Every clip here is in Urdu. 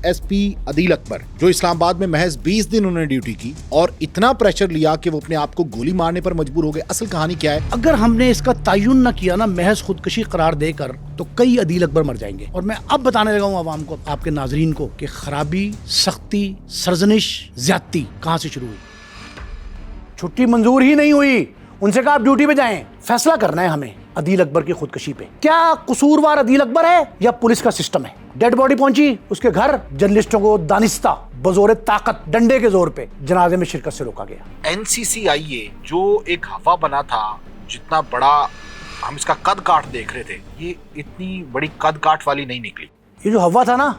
ایس پی عدیل اکبر جو اسلام آباد میں محض 20 دن انہوں نے ڈیوٹی کی اور اتنا پریشر لیا کہ وہ اپنے آپ کو گولی مارنے پر مجبور ہو گئے. اصل کہانی کیا ہے؟ اگر ہم نے اس کا تعین نہ کیا نا محض خودکشی قرار دے کر تو کئی عدیل اکبر مر جائیں گے. اور میں اب بتانے لگا ہوں عوام کو, آپ کے ناظرین کو, کہ خرابی, سختی, سرزنش, زیادتی کہاں سے شروع ہوئی. چھٹی منظور ہی نہیں ہوئی, ان سے کہا آپ ڈیوٹی پہ جائیں. فیصلہ کرنا ہے ہمیں عدیل اکبر کی خودکشی پہ. کیا قصوروار عدیل اکبر ہے یا پولیس کا سسٹم ہے؟ ڈیڈ باڈی پہنچی اس کے گھر, جرنلسٹوں کو دانستہ بزور طاقت ڈنڈے کے زور پہ جنازے میں شرکت سے روکا گیا. NCCIA جو ایک ہوا بنا تھا, جتنا بڑا ہم اس کا قد کاٹ دیکھ رہے تھے, یہ اتنی بڑی قد کاٹ والی نہیں نکلی. یہ جو ہوا تھا نا,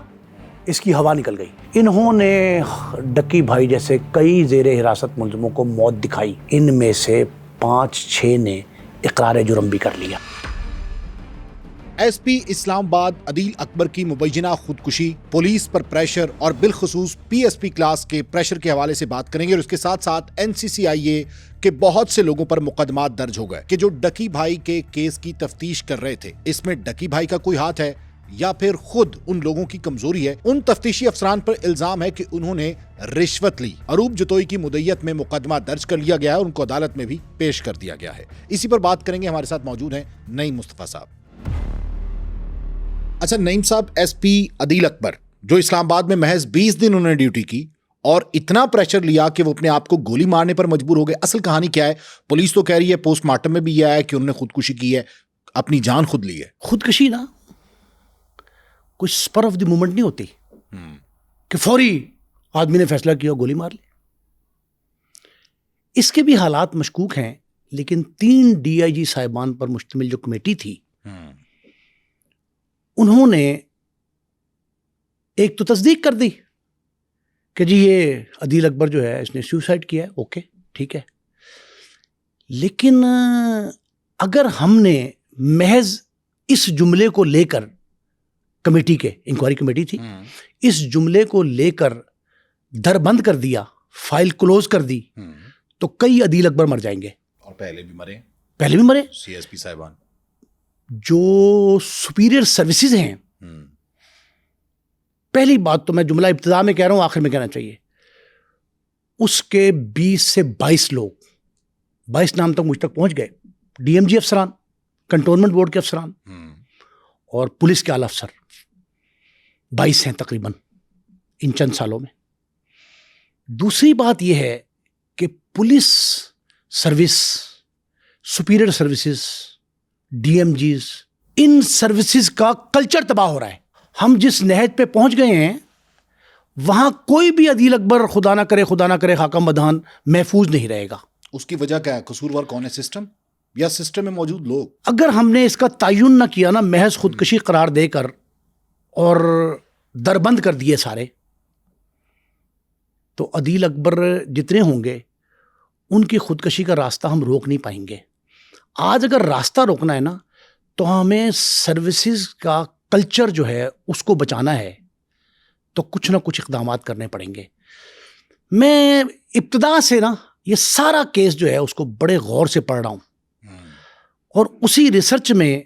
اس کی ہوا نکل گئی. انہوں نے ڈکی بھائی جیسے کئی زیر حراست ملزموں کو موت دکھائی. ان میں سے 5-6 نے اقرار جرم بھی کر لیا. ایس پی اسلام آباد عدیل اکبر کی مبینہ خودکشی, پولیس پر پریشر اور بالخصوص PSP کلاس کے پریشر کے حوالے سے بات کریں گے. اور اس کے ساتھ ساتھ NCCIA کے بہت سے لوگوں پر مقدمات درج ہو گئے کہ جو ڈکی بھائی کے کیس کی تفتیش کر رہے تھے, اس میں ڈکی بھائی کا کوئی ہاتھ ہے یا پھر خود ان لوگوں کی کمزوری ہے. ان تفتیشی افسران پر الزام ہے کہ انہوں نے رشوت لی. عروب جتوئی کی مدعیت میں مقدمہ درج کر لیا گیا ہے اور ان کو عدالت میں بھی پیش کر دیا گیا ہے. اسی پر بات کریں گے. ہمارے ساتھ موجود ہیں نعیم مصطفیٰ صاحب. اچھا نعیم صاحب, ایس پی عدیل اکبر جو اسلام آباد میں محض 20 دن انہوں نے ڈیوٹی کی اور اتنا پریشر لیا کہ وہ اپنے آپ کو گولی مارنے پر مجبور ہو گئے. اصل کہانی کیا ہے؟ پولیس تو کہہ رہی ہے, پوسٹ مارٹم میں بھی یہ آیا ہے کہ انہوں نے خودکشی کی ہے, اپنی جان خود لی ہے. خودکشی نا کوئی سپر آف دی مومنٹ نہیں ہوتی کہ فوری آدمی نے فیصلہ کیا گولی مار لی. اس کے بھی حالات مشکوک ہیں, لیکن 3 DIG صاحبان پر مشتمل جو کمیٹی تھی, انہوں نے ایک تو تصدیق کر دی کہ جی یہ عدیل اکبر جو ہے اس نے سوسائڈ کیا ہے. اوکے ٹھیک ہے, لیکن اگر ہم نے محض اس جملے کو لے کر, کمیٹی کے انکوائری کمیٹی تھی, اس جملے کو لے کر در بند کر دیا, فائل کلوز کر دی, تو کئی عدیل اکبر مر جائیں گے. اور پہلے بھی مرے CSP صاحبان. جو سپیریئر سروسز ہیں, پہلی بات تو میں جملہ ابتدا میں کہہ رہا ہوں, آخر میں کہنا چاہیے, اس کے 20 سے 22 لوگ, 22 نام تک مجھ تک پہنچ گئے. DMG افسران, کنٹونمنٹ بورڈ کے افسران اور پولیس کے اعلیٰ افسر 22 ہیں تقریباً ان چند سالوں میں. دوسری بات یہ ہے کہ police service, superior services, DMGs, ان سروسز کا کلچر تباہ ہو رہا ہے. ہم جس نہج پہ پہنچ گئے ہیں وہاں کوئی بھی عدیل اکبر خدا نہ کرے حاکم بدھان محفوظ نہیں رہے گا. اس کی وجہ کیا ہے؟ قصوروار کون ہے؟ سسٹم یا سسٹم میں موجود لوگ؟ اگر ہم نے اس کا تعین نہ کیا نا محض خودکشی قرار دے کر اور دربند کر دیے سارے, تو عدیل اکبر جتنے ہوں گے ان کی خودکشی کا راستہ ہم روک نہیں پائیں گے. آج اگر راستہ روکنا ہے نا تو ہمیں سروسز کا کلچر جو ہے اس کو بچانا ہے, تو کچھ نہ کچھ اقدامات کرنے پڑیں گے. میں ابتدا سے نا یہ سارا کیس جو ہے اس کو بڑے غور سے پڑھ رہا ہوں, اور اسی ریسرچ میں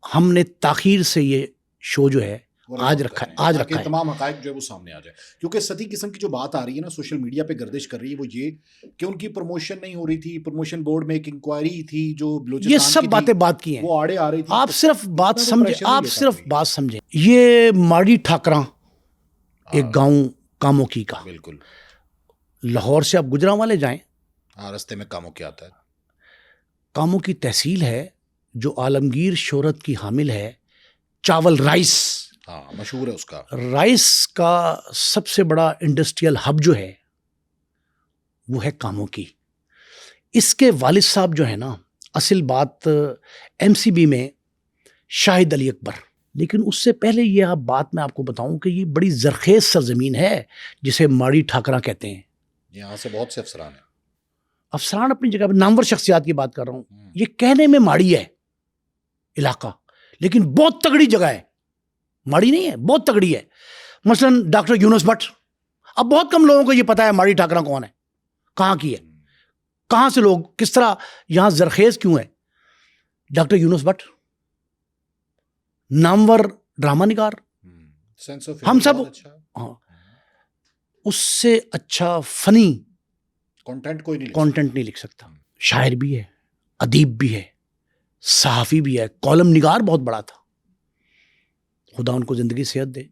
ہم نے تاخیر سے یہ شو جو ہے آج رکھا ہے. تمام حقائق جو ہے وہ سامنے آ جائے, کیونکہ ستی قسم کی جو بات آ رہی ہے نا سوشل میڈیا پہ گردش کر رہی ہے, وہ یہ کہ ان کی پروموشن نہیں ہو رہی تھی. پروموشن بورڈ میں ایک انکوائری تھی جو بلوچستان, یہ سب باتیں بات کی ہیں, وہ آڑے آ رہی تھی. آپ صرف بات سمجھیں. یہ ماڑی ٹھاکراں ایک گاؤں کاموکی کا, بالکل لاہور سے آپ گجرانوالے جائیں, راستے میں کاموکی آتا ہے. کاموکی تحصیل ہے جو عالمگیر شہرت کی حامل ہے چاول رائس. مشہور ہے اس کا رائس کا سب سے بڑا انڈسٹریل ہب جو ہے وہ ہے کاموکی. اس کے والد صاحب جو ہے نا, اصل بات MCB میں شاہد علی اکبر. لیکن اس سے پہلے یہ بات میں آپ کو بتاؤں کہ یہ بڑی زرخیز سرزمین ہے جسے ماڑی ٹھاکراں کہتے ہیں. یہاں سے بہت سے افسران ہیں. افسران اپنی جگہ پہ, نامور شخصیات کی بات کر رہا ہوں. یہ کہنے میں ماڑی ہے علاقہ, لیکن بہت تگڑی جگہ ہے. ماڑی نہیں ہے, بہت تگڑی ہے. مثلا ڈاکٹر یونس بٹ, اب بہت کم لوگوں کو یہ پتا ہے ماڑی ٹھاکراں کون ہے, کہاں کی ہے, کہاں سے لوگ, کس طرح یہاں زرخیز کیوں ہے. ڈاکٹر یونس بٹ نامور ڈرامہ نگار, ہم سب ہاں اس سے اچھا فنی کانٹینٹ کوئی نہیں کانٹینٹ نہیں لکھ سکتا. شاعر بھی ہے, ادیب بھی ہے, صحافی بھی ہے, کالم نگار بہت بڑا تھا, خدا ان کو زندگی صحت دے,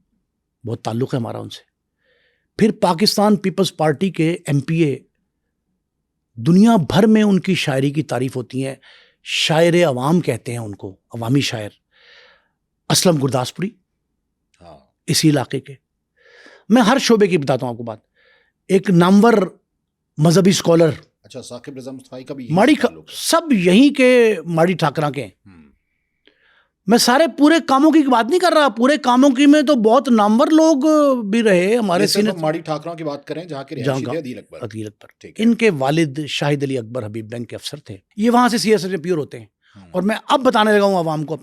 بہت تعلق ہے ہمارا ان سے. پھر پاکستان پیپلز پارٹی کے ایم پی اے, دنیا بھر میں ان کی شاعری کی تعریف ہوتی ہے. شاعر عوام کہتے ہیں ان کو, عوامی شاعر. اسلم گرداسپوری اسی علاقے کے. میں ہر شعبے کی بتاتا ہوں آپ کو بات. ایک نامور مذہبی اسکالر, اچھا ثاقب رضا مصطفی کا بھی ماڑی سب یہیں کے ماڑی ٹھاکراں کے ہیں. میں سارے پورے کاموں کی بات نہیں کر رہا, پورے کاموں کی میں تو بہت نامور لوگ بھی رہے ہمارے سینئر. ماڑی ٹھاکراں کی بات کریں جہاں کے رہائشی تھے عدیل اکبر. عدیل اکبر, ان کے والد شاہد علی اکبر حبیب بینک کے افسر تھے. یہ وہاں سے سی ایس ایف میں پیور ہوتے ہیں. اور میں اب بتانے لگا ہوں عوام کو,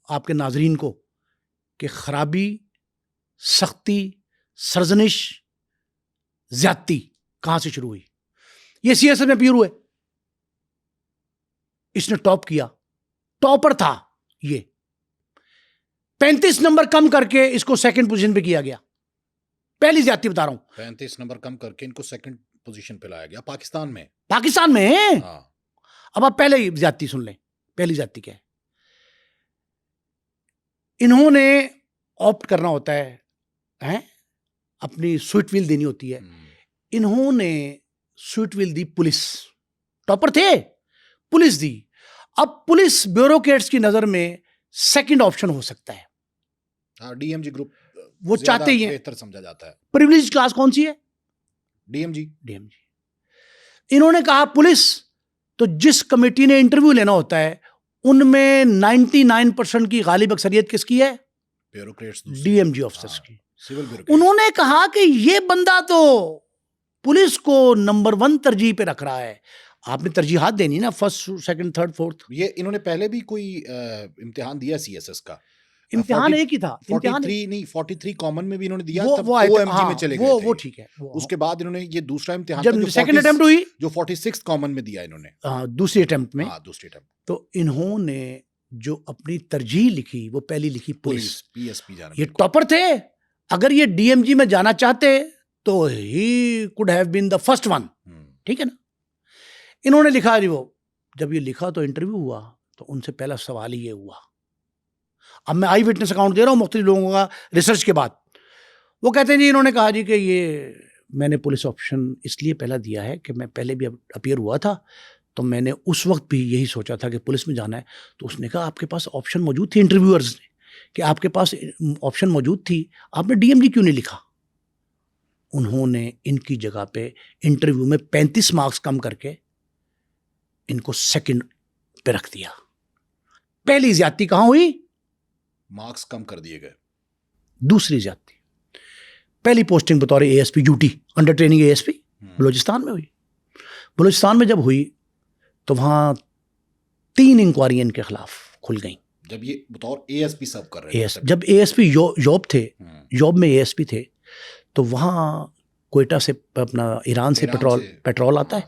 آپ کے ناظرین کو, کہ خرابی, سختی, سرزنش, زیادتی کہاں سے شروع ہوئی. یہ سی ایس ایف میں پیور ہوئے, اس نے ٹاپ کیا, ٹاپر تھا یہ. 35 نمبر کم کر کے اس کو سیکنڈ پوزیشن پہ کیا گیا. پہلی زیادتی بتا رہا ہوں, 35 نمبر کم کر کے ان کو سیکنڈ پوزیشن پہ لایا گیا پاکستان میں. اب آپ پہلے ہی زیادتی سن لیں. پہلی زیادتی کیا ہے؟ انہوں نے آپٹ کرنا ہوتا ہے, اپنی سویٹ ویل دینی ہوتی ہے. انہوں نے سویٹ ویل دی پولیس, ٹاپر تھے, پولیس دی. اب پولیس بیوروکریٹس کی نظر میں سیکنڈ آپشن ہو سکتا ہے. ڈی ایم جی گروپ وہ چاہتے ہی ہیں, بہتر سمجھا جاتا ہے. پریویلیج کلاس کون سی ہے؟ D M G. انہوں نے کہا پولیس تو جس کمیٹی نے انٹرویو لینا ہوتا ہے ان میں 99% کی غالب اکثریت کس کی ہے؟ ڈی ایم جی آفیسرز کی. انہوں نے کہا کہ یہ بندہ تو پولیس کو نمبر 1 ترجیح پہ رکھ رہا ہے. آپ نے ترجیحات دینی نا, فرسٹ, سیکنڈ, تھرڈ, فورتھ. یہ انہوں نے پہلے بھی کوئی امتحان دیا سی ایس ایس کا. امتحان ایک ہی تھا. 43 کامن میں بھی انہوں نے دیا, تب او ایم جی میں چلے گئے تھے. وہ ٹھیک ہے. اس کے بعد انہوں نے یہ دوسرا امتحان جب سیکنڈ اٹیمپٹ ہوئی جو 46 کامن میں دیا انہوں نے, دوسری اٹیمپٹ میں. دوسری اٹیمپٹ. تو انہوں نے جو اپنی ترجیح لکھی وہ پہلی لکھی پولیس, پی ایس پی جانا. یہ ٹاپر تھے. اگر یہ ڈی ایم جی میں جانا چاہتے تو he could have been the first one. ٹھیک ہے نا. انہوں نے لکھا جی, وہ جب یہ لکھا تو انٹرویو ہوا تو ان سے پہلا سوال یہ ہوا. اب میں آئی وٹنس اکاؤنٹ دے رہا ہوں مختلف لوگوں کا ریسرچ کے بعد. وہ کہتے ہیں جی انہوں نے کہا جی کہ یہ میں نے پولیس آپشن اس لیے پہلا دیا ہے کہ میں پہلے بھی اپیئر ہوا تھا, تو میں نے اس وقت بھی یہی سوچا تھا کہ پولیس میں جانا ہے. تو اس نے کہا آپ کے پاس آپشن موجود تھی, انٹرویورز نے, کہ آپ کے پاس آپشن موجود تھی, آپ نے ڈی ایم جی کیوں نہیں لکھا. انہوں نے ان کی جگہ پہ انٹرویو میں 35 مارکس کم کر کے ان کو سیکنڈ پہ رکھ دیا. پہلی زیادتی کہاں ہوئی؟ مارکس کم کر دیے گئے. دوسری زیادتی پہلی پوسٹنگ بطور A S P duty, under training A S P, Balochistan میں ہوئی. بلوچستان میں جب ہوئی تو وہاں 3 انکوائری ان کے خلاف کھل گئیں. جب یہ بطور اے ایس پی سرو کر رہے تھے, جب اے ایس پی یوب تھے, یوب میں اے ایس پی تھے, تو وہاں کوئٹہ سے اپنا ایران سے پیٹرول آتا ہے,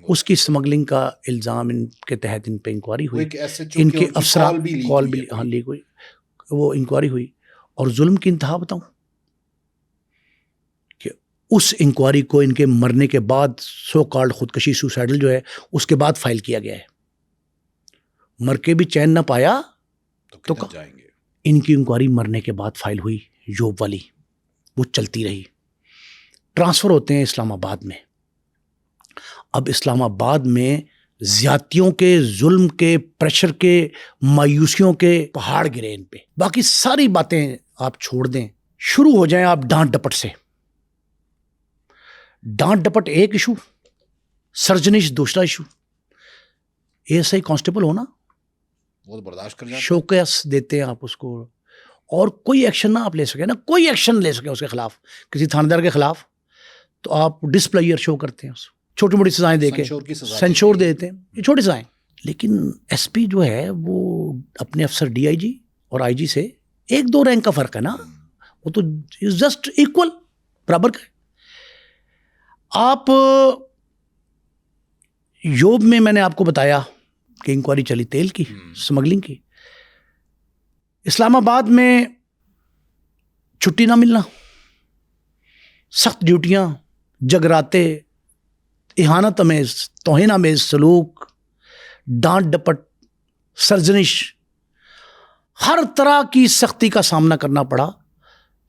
اس کی اسمگلنگ کا الزام ان کے تحت ان پہ انکوائری ہوئی. ان کے افسران کال بھی لیک ہوئی, وہ انکوائری ہوئی. اور ظلم کی انتہا بتاؤں کہ اس انکوائری کو ان کے مرنے کے بعد سو کالڈ خودکشی سوسائڈل جو ہے اس کے بعد فائل کیا گیا ہے. مر کے بھی چین نہ پایا تو جائیں گے. ان کی انکوائری مرنے کے بعد فائل ہوئی یوب والی, وہ چلتی رہی. ٹرانسفر ہوتے ہیں اسلام آباد میں. اب اسلام آباد میں زیادتیوں کے, ظلم کے, پریشر کے, مایوسیوں کے پہاڑ گرے ان پہ. باقی ساری باتیں آپ چھوڑ دیں, شروع ہو جائیں آپ ڈانٹ ڈپٹ سے. ڈانٹ ڈپٹ ایک ایشو, سرجنش دوسرا issue. A S I constable ہونا وہ تو برداشت کر جاتے, شوکیس دیتے ہیں آپ اس کو, اور کوئی ایکشن نہ آپ لے سکیں نا, کوئی ایکشن لے سکیں اس کے خلاف, کسی تھاندار کے خلاف, تو آپ ڈسپلائر شو کرتے ہیں, چھوٹی موٹی سزائیں دے کے سینشور دے دیتے ہیں, یہ چھوٹی سزائیں. لیکن ایس پی جو ہے وہ اپنے افسر ڈی آئی جی اور آئی جی سے 1-2 رینک کا فرق ہے نا, وہ تو جسٹ ایکول, برابر کا ہے. آپ یوب میں نے آپ کو بتایا کہ انکوائری چلی تیل کی, سمگلنگ کی. اسلام آباد میں چھٹی نہ ملنا, سخت ڈیوٹیاں، جگراتے، اہانت آمیز، توہین آمیز سلوک، ڈانٹ ڈپٹ، سرزنش، ہر طرح کی سختی کا سامنا کرنا پڑا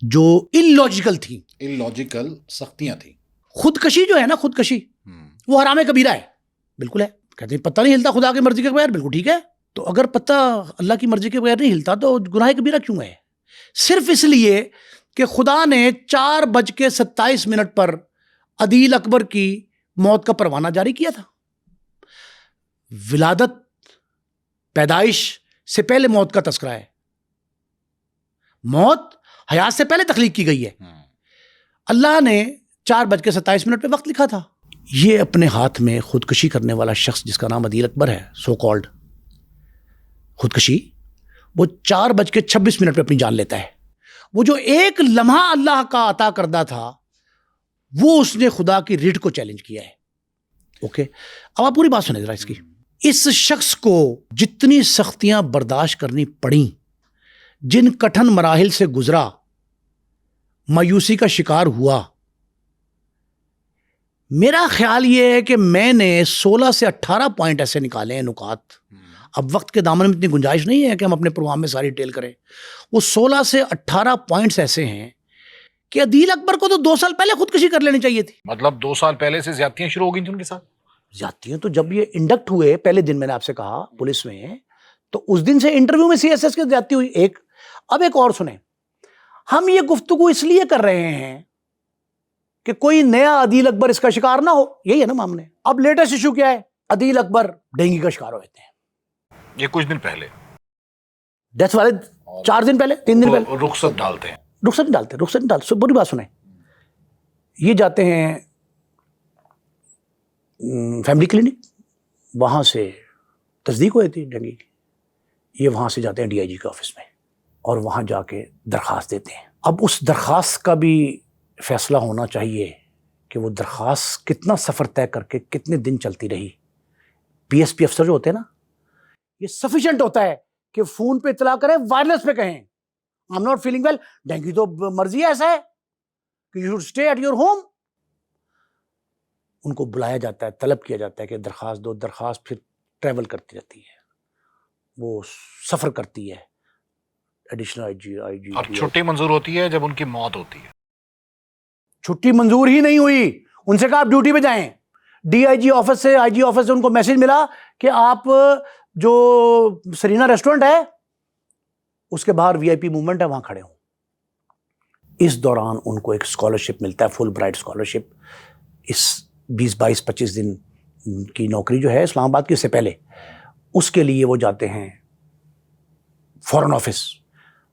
جو اللاجیکل تھی. اللاجیکل سختیاں تھیں. خودکشی جو ہے نا، خودکشی وہ حرام کبیرہ ہے. بالکل ہے. کہتے ہیں پتہ نہیں ہلتا خدا کی مرضی کے بغیر. بالکل ٹھیک ہے. تو اگر پتہ اللہ کی مرضی کے بغیر نہیں ہلتا تو گناہ کبیرہ کیوں ہے؟ صرف اس لیے کہ خدا نے 4:27 پر عدیل اکبر کی موت کا پروانہ جاری کیا تھا. ولادت، پیدائش سے پہلے موت کا تذکرہ ہے. موت حیات سے پہلے تخلیق کی گئی ہے. اللہ نے 4:27 پہ وقت لکھا تھا. یہ اپنے ہاتھ میں خودکشی کرنے والا شخص جس کا نام عدیل اکبر ہے، سو کالڈ خودکشی، وہ 4:26 پہ اپنی جان لیتا ہے. وہ جو ایک لمحہ اللہ کا عطا کردہ تھا وہ اس نے خدا کی ریٹ کو چیلنج کیا ہے. اوکے، اب آپ پوری بات سنیں ذرا اس کی. اس شخص کو جتنی سختیاں برداشت کرنی پڑیں، جن کٹھن مراحل سے گزرا، مایوسی کا شکار ہوا، میرا خیال یہ ہے کہ میں نے 16 سے 18 پوائنٹ ایسے نکالے ہیں، نکات. اب وقت کے دامن میں اتنی گنجائش نہیں ہے کہ ہم اپنے پروگرام میں ساری ڈیٹیل کریں. وہ 16 سے 18 پوائنٹس ایسے ہیں کہ عدیل اکبر کو تو 2 سال پہلے خودکشی کر لینی چاہیے تھی. مطلب 2 سال پہلے سے زیادتیاں شروع ہو گئی تھیں ان کے ساتھ. زیادتیاں تو جب یہ انڈکٹ ہوئے پہلے دن، میں نے آپ سے کہا پولیس میں، تو اس دن سے انٹرویو میں CSS کی زیادتی ہوئی. ایک اب ایک اور سنیں. ہم یہ گفتگو اس لیے کر رہے ہیں کہ کوئی نیا عدیل اکبر اس کا شکار نہ ہو. یہی ہے نا معاملے. اب لیٹسٹ ایشو کیا ہے؟ عدیل اکبر ڈینگی کا شکار ہوئے تھے یہ کچھ دن پہلے، ڈیتھ والے 4 دن پہلے، 3 دن پہلے. رخصت ڈالتے ہیں. رخصت نہیں ڈالتے. بری بات سنیں. یہ جاتے ہیں فیملی کلینک، وہاں سے تصدیق ہوئی تھی ڈینگی کی. یہ وہاں سے جاتے ہیں DIG کے آفس میں اور وہاں جا کے درخواست دیتے ہیں. اب اس درخواست کا بھی فیصلہ ہونا چاہیے کہ وہ درخواست کتنا سفر طے کر کے کتنے دن چلتی رہی. PSP افسر جو ہوتے ہیں نا، یہ سفیشینٹ ہوتا ہے کہ فون پہ اطلاع کریں، وائرلیس پہ کہیں I'm not feeling well. Dengue تو مرضی ہے، ایسا ہے کہ you should stay at your home. ان کو بلایا جاتا ہے، طلب کیا جاتا ہے کہ درخواست دو. درخواست پھر ٹریول کرتی رہتی ہے، وہ سفر کرتی ہے. ایڈیشنل IG اور چھٹی منظور ہوتی ہے جب ان کی موت ہوتی ہے. چھٹی منظور ہی نہیں ہوئی. ان سے کہا آپ ڈیوٹی پہ جائیں. DIG آفس سے، IG آفس سے ان کو میسج ملا کہ آپ جو سرینا ریسٹورنٹ ہے اس کے باہر VIP موومنٹ ہے، وہاں کھڑے ہوں. اس دوران ان کو ایک اسکالرشپ ملتا ہے، فل برائٹ اسکالرشپ. اس 20-22-25 دن کی نوکری جو ہے اسلام آباد کی، اس سے پہلے اس کے لیے وہ جاتے ہیں فورن آفس.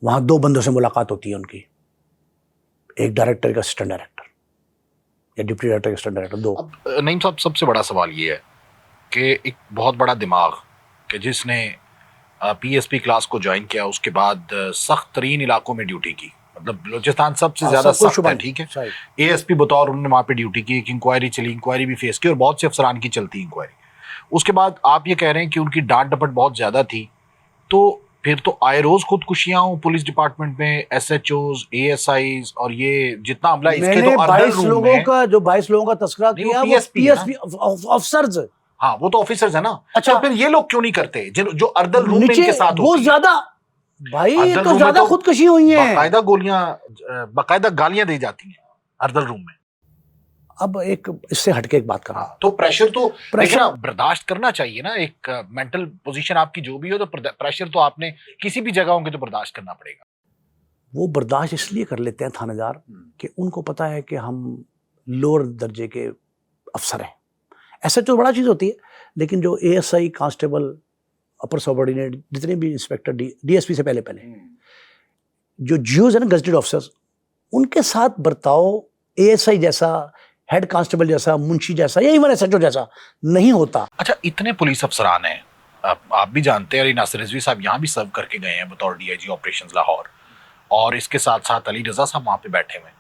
وہاں 2 بندوں سے ملاقات ہوتی ہے ان کی، ایک ڈائریکٹر کا اسسٹنٹ ڈائریکٹر یا ڈپٹی ڈائریکٹر کا اسسٹنٹ ڈائریکٹر. 2. نعیم صاحب، سب سے بڑا سوال یہ ہے کہ ایک بہت بڑا دماغ کہ جس نے PSP کلاس کو جوائن کیا، اس کے بعد سخت ترین علاقوں میں ڈیوٹی کی. مطلب بلوچستان سب سے زیادہ سخت ہے، ٹھیک ہے. ASP بطور انہوں نے وہاں پہ ڈیوٹی کی. ایک انکوائری چلی، انکوائری بھی فیس کی اور بہت سے افسران کی چلتی انکوائری. اس کے بعد آپ یہ کہہ رہے ہیں کہ ان کی ڈانٹ ڈپٹ بہت زیادہ تھی. تو پھر تو آئے روز خودکشیاں ہوں پولیس ڈپارٹمنٹ میں، SHOs، ASIs، اور یہ جتنا عملہ اس کے تو 22 لوگوں کا جو 22 لوگوں کا تذکرہ کیا وہ PSP افسرز. ہاں وہ تو آفیسرز ہیں نا. اچھا، پھر یہ لوگ کیوں نہیں کرتے جو اردل روم میں ان کے ساتھ وہ زیادہ بھائی تو زیادہ خودکشی ہوئی ہیں. باقاعدہ گالیاں دی جاتی ہیں اردل روم میں. اب ایک اس سے ہٹ کے ایک بات کرا تو پریشر برداشت کرنا چاہیے نا. ایک مینٹل پوزیشن آپ کی جو بھی ہو تو پریشر تو آپ نے کسی بھی جگہ ہوں گے تو برداشت کرنا پڑے گا. وہ برداشت اس لیے کر لیتے ہیں تھانے دار کہ ان کو پتا ہے کہ ہم لوور درجے کے افسر ہیں. ایسا تو بڑا چیز ہوتی ہے، لیکن جو ASI، کانسٹیبل، اپر سبارڈینیٹ، جتنے بھی انسپیکٹر، DSP سے پہلے جو GOs ہیں نا، گزٹڈ آفیسرز، ان کے ساتھ برتاؤ ASI جیسا، ہیڈ کانسٹیبل جیسا، منشی جیسا یا ایون SHO جیسا نہیں ہوتا. اچھا، اتنے پولیس افسران ہیں، آپ بھی جانتے ہیں، علی ناصر رضوی صاحب یہاں بھی سرو کر کے گئے ہیں بطور DIG آپریشنز لاہور، اور اس کے ساتھ ساتھ علی رضا صاحب وہاں پہ بیٹھے ہوئے.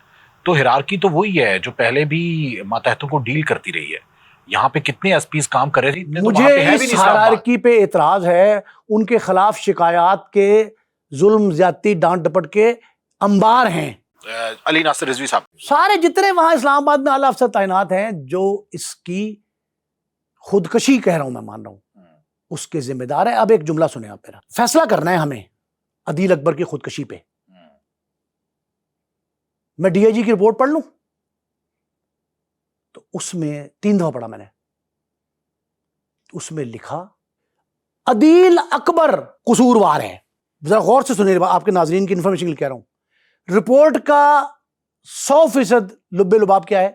تو ہیرارکی تو وہی ہے جو پہلے بھی ماتحتوں کو ڈیل کرتی رہی ہے. یہاں پہ کتنے SPs کام کر رہے تھے. مجھے اس ہیرارکی پہ اعتراض ہے. ان کے خلاف شکایات کے ظلم، زیادتی، ڈانٹ ڈپٹ کے انبار ہیں. علی ناصر رضوی صاحب. سارے جتنے وہاں اسلام آباد میں اعلیٰ افسر تعینات ہیں جو اس کی خودکشی کہہ رہا ہوں میں مان رہا ہوں اس کے ذمہ دار ہے. اب ایک جملہ سنیں آپ میرا. فیصلہ کرنا ہے ہمیں عدیل اکبر کی خودکشی پہ. میں ڈی آئی جی کی رپورٹ پڑھ لوں تو اس میں 3 دفعہ پڑھا میں نے. اس میں لکھا عدیل اکبر قصوروار ہے. ذرا غور سے سنیے, آپ کے ناظرین کی انفارمیشن کے لیے کہہ رہا ہوں. رپورٹ کا 100% لب لباب کیا ہے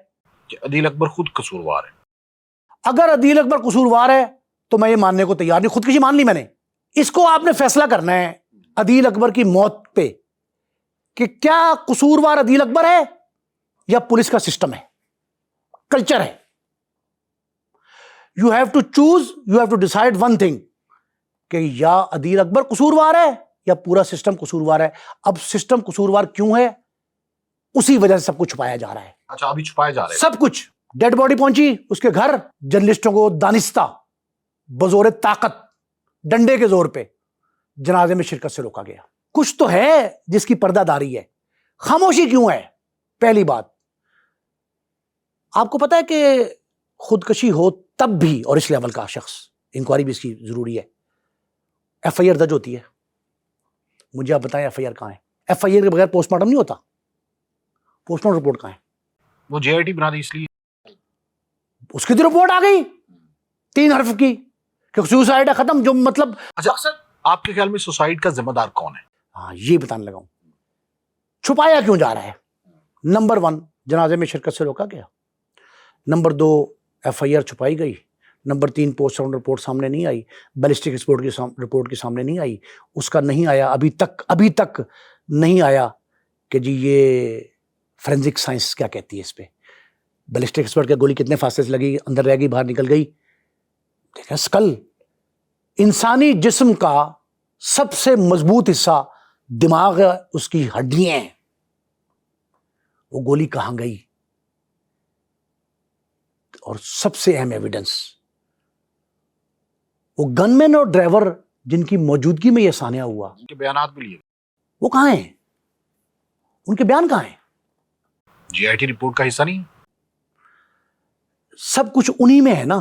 کہ عدیل اکبر خود قصوروار ہے. اگر عدیل اکبر قصوروار ہے تو میں یہ ماننے کو تیار نہیں. خودکشی مان لی میں نے. اس کو آپ نے فیصلہ کرنا ہے عدیل اکبر کی موت پہ کہ کیا قصوروار عدیل اکبر ہے یا پولیس کا سسٹم ہے, کلچر ہے. You have to choose, you have to decide one thing کہ یا عدیل اکبر قصوروار ہے یا پورا سسٹم قصوروار ہے. اب سسٹم قصوروار کیوں ہے؟ اسی وجہ سے سب کچھ چھپایا جا رہا ہے. اچھا, ابھی چھپایا جا رہا ہے سب کچھ. ڈیڈ باڈی پہنچی اس کے گھر, جرنلسٹوں کو دانستہ بزور طاقت ڈنڈے کے زور پہ جنازے میں شرکت سے روکا گیا. کچھ تو ہے جس کی پردہ داری ہے. خاموشی کیوں ہے؟ پہلی بات, آپ کو پتا ہے کہ خودکشی ہو تب بھی, اور اس لیول کا شخص, انکوائری بھی اس کی ضروری ہے, ایف آئی آر درج ہوتی ہے. مجھے آپ بتائیں ایف آئی آر کہاں ہے؟ ایف آئی آر کے بغیر پوسٹ مارٹم نہیں ہوتا. پوسٹ مارٹم رپورٹ کہاں ہے؟ وہ جے آئی ٹی بنا دی اس لیے. اس کی تو رپورٹ آ گئی 3 حرف کی کہ سوسائڈ ہے, ختم. جو مطلب اچھا, آپ کے خیال میں سوسائڈ کا ذمہ دار کون ہے؟ ہاں, یہ بتانے لگا ہوں. چھپایا کیوں جا رہا ہے؟ نمبر 1, جنازے میں شرکت سے روکا گیا. نمبر 2, ایف آئی آر چھپائی گئی. نمبر 3, پوسٹ مارٹم رپورٹ سامنے نہیں آئی, بیلسٹک ایکسپرٹ کی رپورٹ کے سامنے نہیں آئی. اس کا نہیں آیا ابھی تک نہیں آیا کہ جی یہ فورینزک سائنس کیا کہتی ہے اس پہ. بیلسٹک ایکسپرٹ کے گولی کتنے فاصلے سے لگی, اندر رہ گئی, باہر نکل گئی. دیکھیں اسکل, انسانی جسم کا سب سے مضبوط حصہ دماغ ہے, اس کی ہڈیاں ہیں. وہ گولی کہاں گئی؟ اور سب سے اہم ایویڈنس, وہ گن مین اور ڈرائیور جن کی موجودگی میں یہ سانحہ ہوا, ان کے بیانات بھی لیے. وہ کہاں ہیں؟ ان کے بیان کہاں ہیں؟ جی آئی ٹی رپورٹ کا حصہ نہیں. سب کچھ انہی میں ہے نا.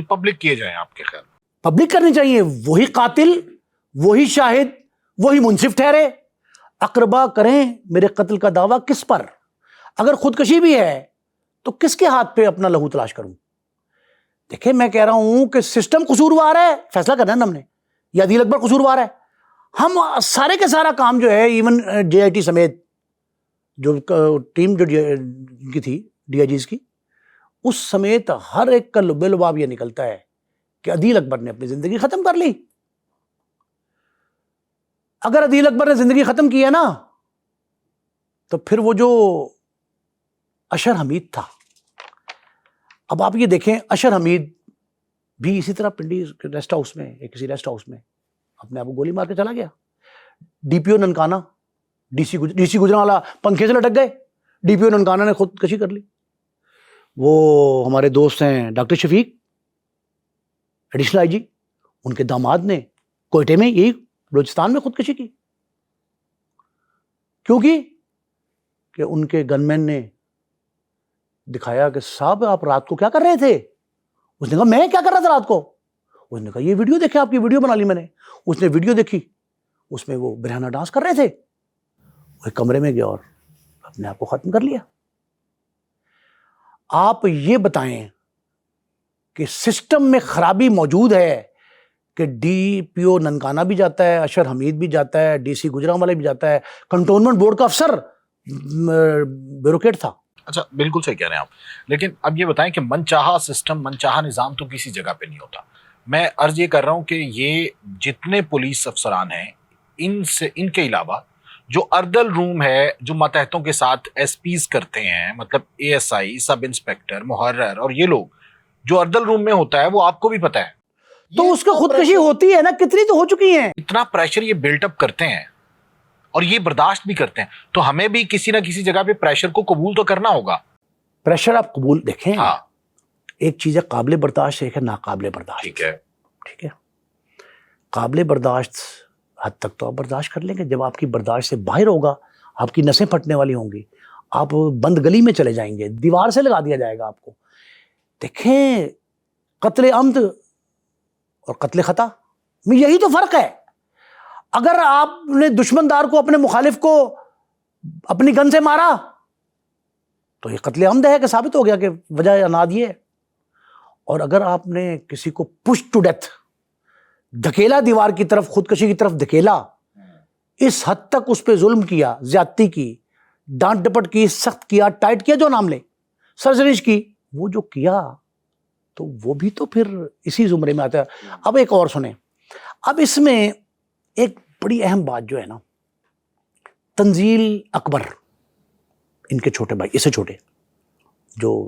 پبلک کیے جائیں آپ کے خیال میں؟ پبلک کرنی چاہیے. وہی قاتل, وہی شاہد, وہی منصف ٹھہرے. اقربا کریں میرے قتل کا دعویٰ کس پر؟ اگر خودکشی بھی ہے تو کس کے ہاتھ پہ اپنا لہو تلاش کروں؟ دیکھیں میں کہہ رہا ہوں کہ سسٹم قصوروار ہے, فیصلہ کرنا ہے ہم نے, یا عدیل اکبر قصوروار ہے. ہم سارے کے سارا کام جو ہے, ایون جے آئی ٹی سمیت جو ٹیم جو کی تھی ڈی آئی جیز کی, اس سمیت ہر ایک کا لب لباب یہ نکلتا ہے کہ عدیل اکبر نے اپنی زندگی ختم کر لی. اگر عدیل اکبر نے زندگی ختم کی ہے نا, تو پھر وہ جو اشر حمید تھا, اب آپ یہ دیکھیں, اشر حمید بھی اسی طرح پنڈی ریسٹ ہاؤس میں, کسی ریسٹ ہاؤس میں اپنے آپ کو گولی مار کے چلا گیا. ڈی پی او ننکانا, ڈی سی گجرانوالہ پنکھے سے لٹک گئے, ڈی پی او ننکانا نے خودکشی کر لی. وہ ہمارے دوست ہیں ڈاکٹر شفیق ایڈیشنل آئی جی, ان کے داماد نے کوئٹے میں, یہی بلوچستان میں خودکشی کی. کیوں کی؟ کہ ان کے گن مین نے دکھایا کہ صاحب آپ رات کو کیا کر رہے تھے. اس نے کہا میں کیا کر رہا تھا رات کو. اس نے کہا یہ ویڈیو دیکھے, آپ کی ویڈیو بنا لی میں نے. اس نے ویڈیو دیکھی, اس میں وہ برہنہ ڈانس کر رہے تھے. وہ کمرے میں گیا اور اپنے آپ کو ختم کر لیا. آپ یہ بتائیں کہ سسٹم میں خرابی موجود ہے کہ ڈی پی او ننکانہ بھی جاتا ہے, اشر حمید بھی جاتا ہے, ڈی سی گجرانوالہ بھی جاتا ہے, کنٹونمنٹ بورڈ کا افسر بیوروکریٹ تھا. اچھا, بالکل صحیح کہہ رہے ہیں آپ. لیکن اب یہ بتائیں کہ من چاہا سسٹم, من چاہا نظام تو کسی جگہ پہ نہیں ہوتا. میں عرض یہ کر رہا ہوں کہ یہ جتنے پولیس افسران ہیں, ان کے علاوہ جو اردل روم ہے, جو ماتحتوں کے ساتھ ایس پیز کرتے ہیں, مطلب A S I, sub inspector, محرر, اور یہ لوگ جو اردل روم میں ہوتا ہے, وہ آپ کو بھی پتا ہے. تو اس کو خودکشی ہوتی ہے نا, کتنی تو ہو چکی ہیں. اتنا پریشر یہ بلٹ اپ کرتے ہیں اور یہ برداشت بھی کرتے ہیں, تو ہمیں بھی کسی نہ کسی جگہ پہ پریشر کو قبول تو کرنا ہوگا. پریشر آپ قبول دیکھیں, ہاں, ایک چیز ہے قابل برداشت, ایک ہے ناقابل برداشت. ٹھیک ہے, قابل برداشت حد تک تو آپ برداشت کر لیں گے. جب آپ کی برداشت سے باہر ہوگا, آپ کی نسیں پھٹنے والی ہوں گی, آپ بند گلی میں چلے جائیں گے, دیوار سے لگا دیا جائے گا آپ کو. دیکھیں قتل عمد اور قتل خطا میں یہی تو فرق ہے. اگر آپ نے دشمندار کو, اپنے مخالف کو اپنی گن سے مارا تو یہ قتل عمد ہے کہ ثابت ہو گیا کہ وجہ اناد یہ ہے. اور اگر آپ نے کسی کو پش ٹو ڈیتھ دھکیلا, دیوار کی طرف, خودکشی کی طرف دھکیلا, اس حد تک اس پہ ظلم کیا, زیادتی کی, ڈانٹ ڈپٹ کی, سخت کیا, ٹائٹ کیا, جو نام لے, سرزنش کی, وہ جو کیا تو وہ بھی تو پھر اسی زمرے میں آتا ہے. اب ایک اور سنیں, اب اس میں ایک بڑی اہم بات جو ہے نا, تنزیل اکبر, ان کے چھوٹے بھائی, اس سے چھوٹے, جو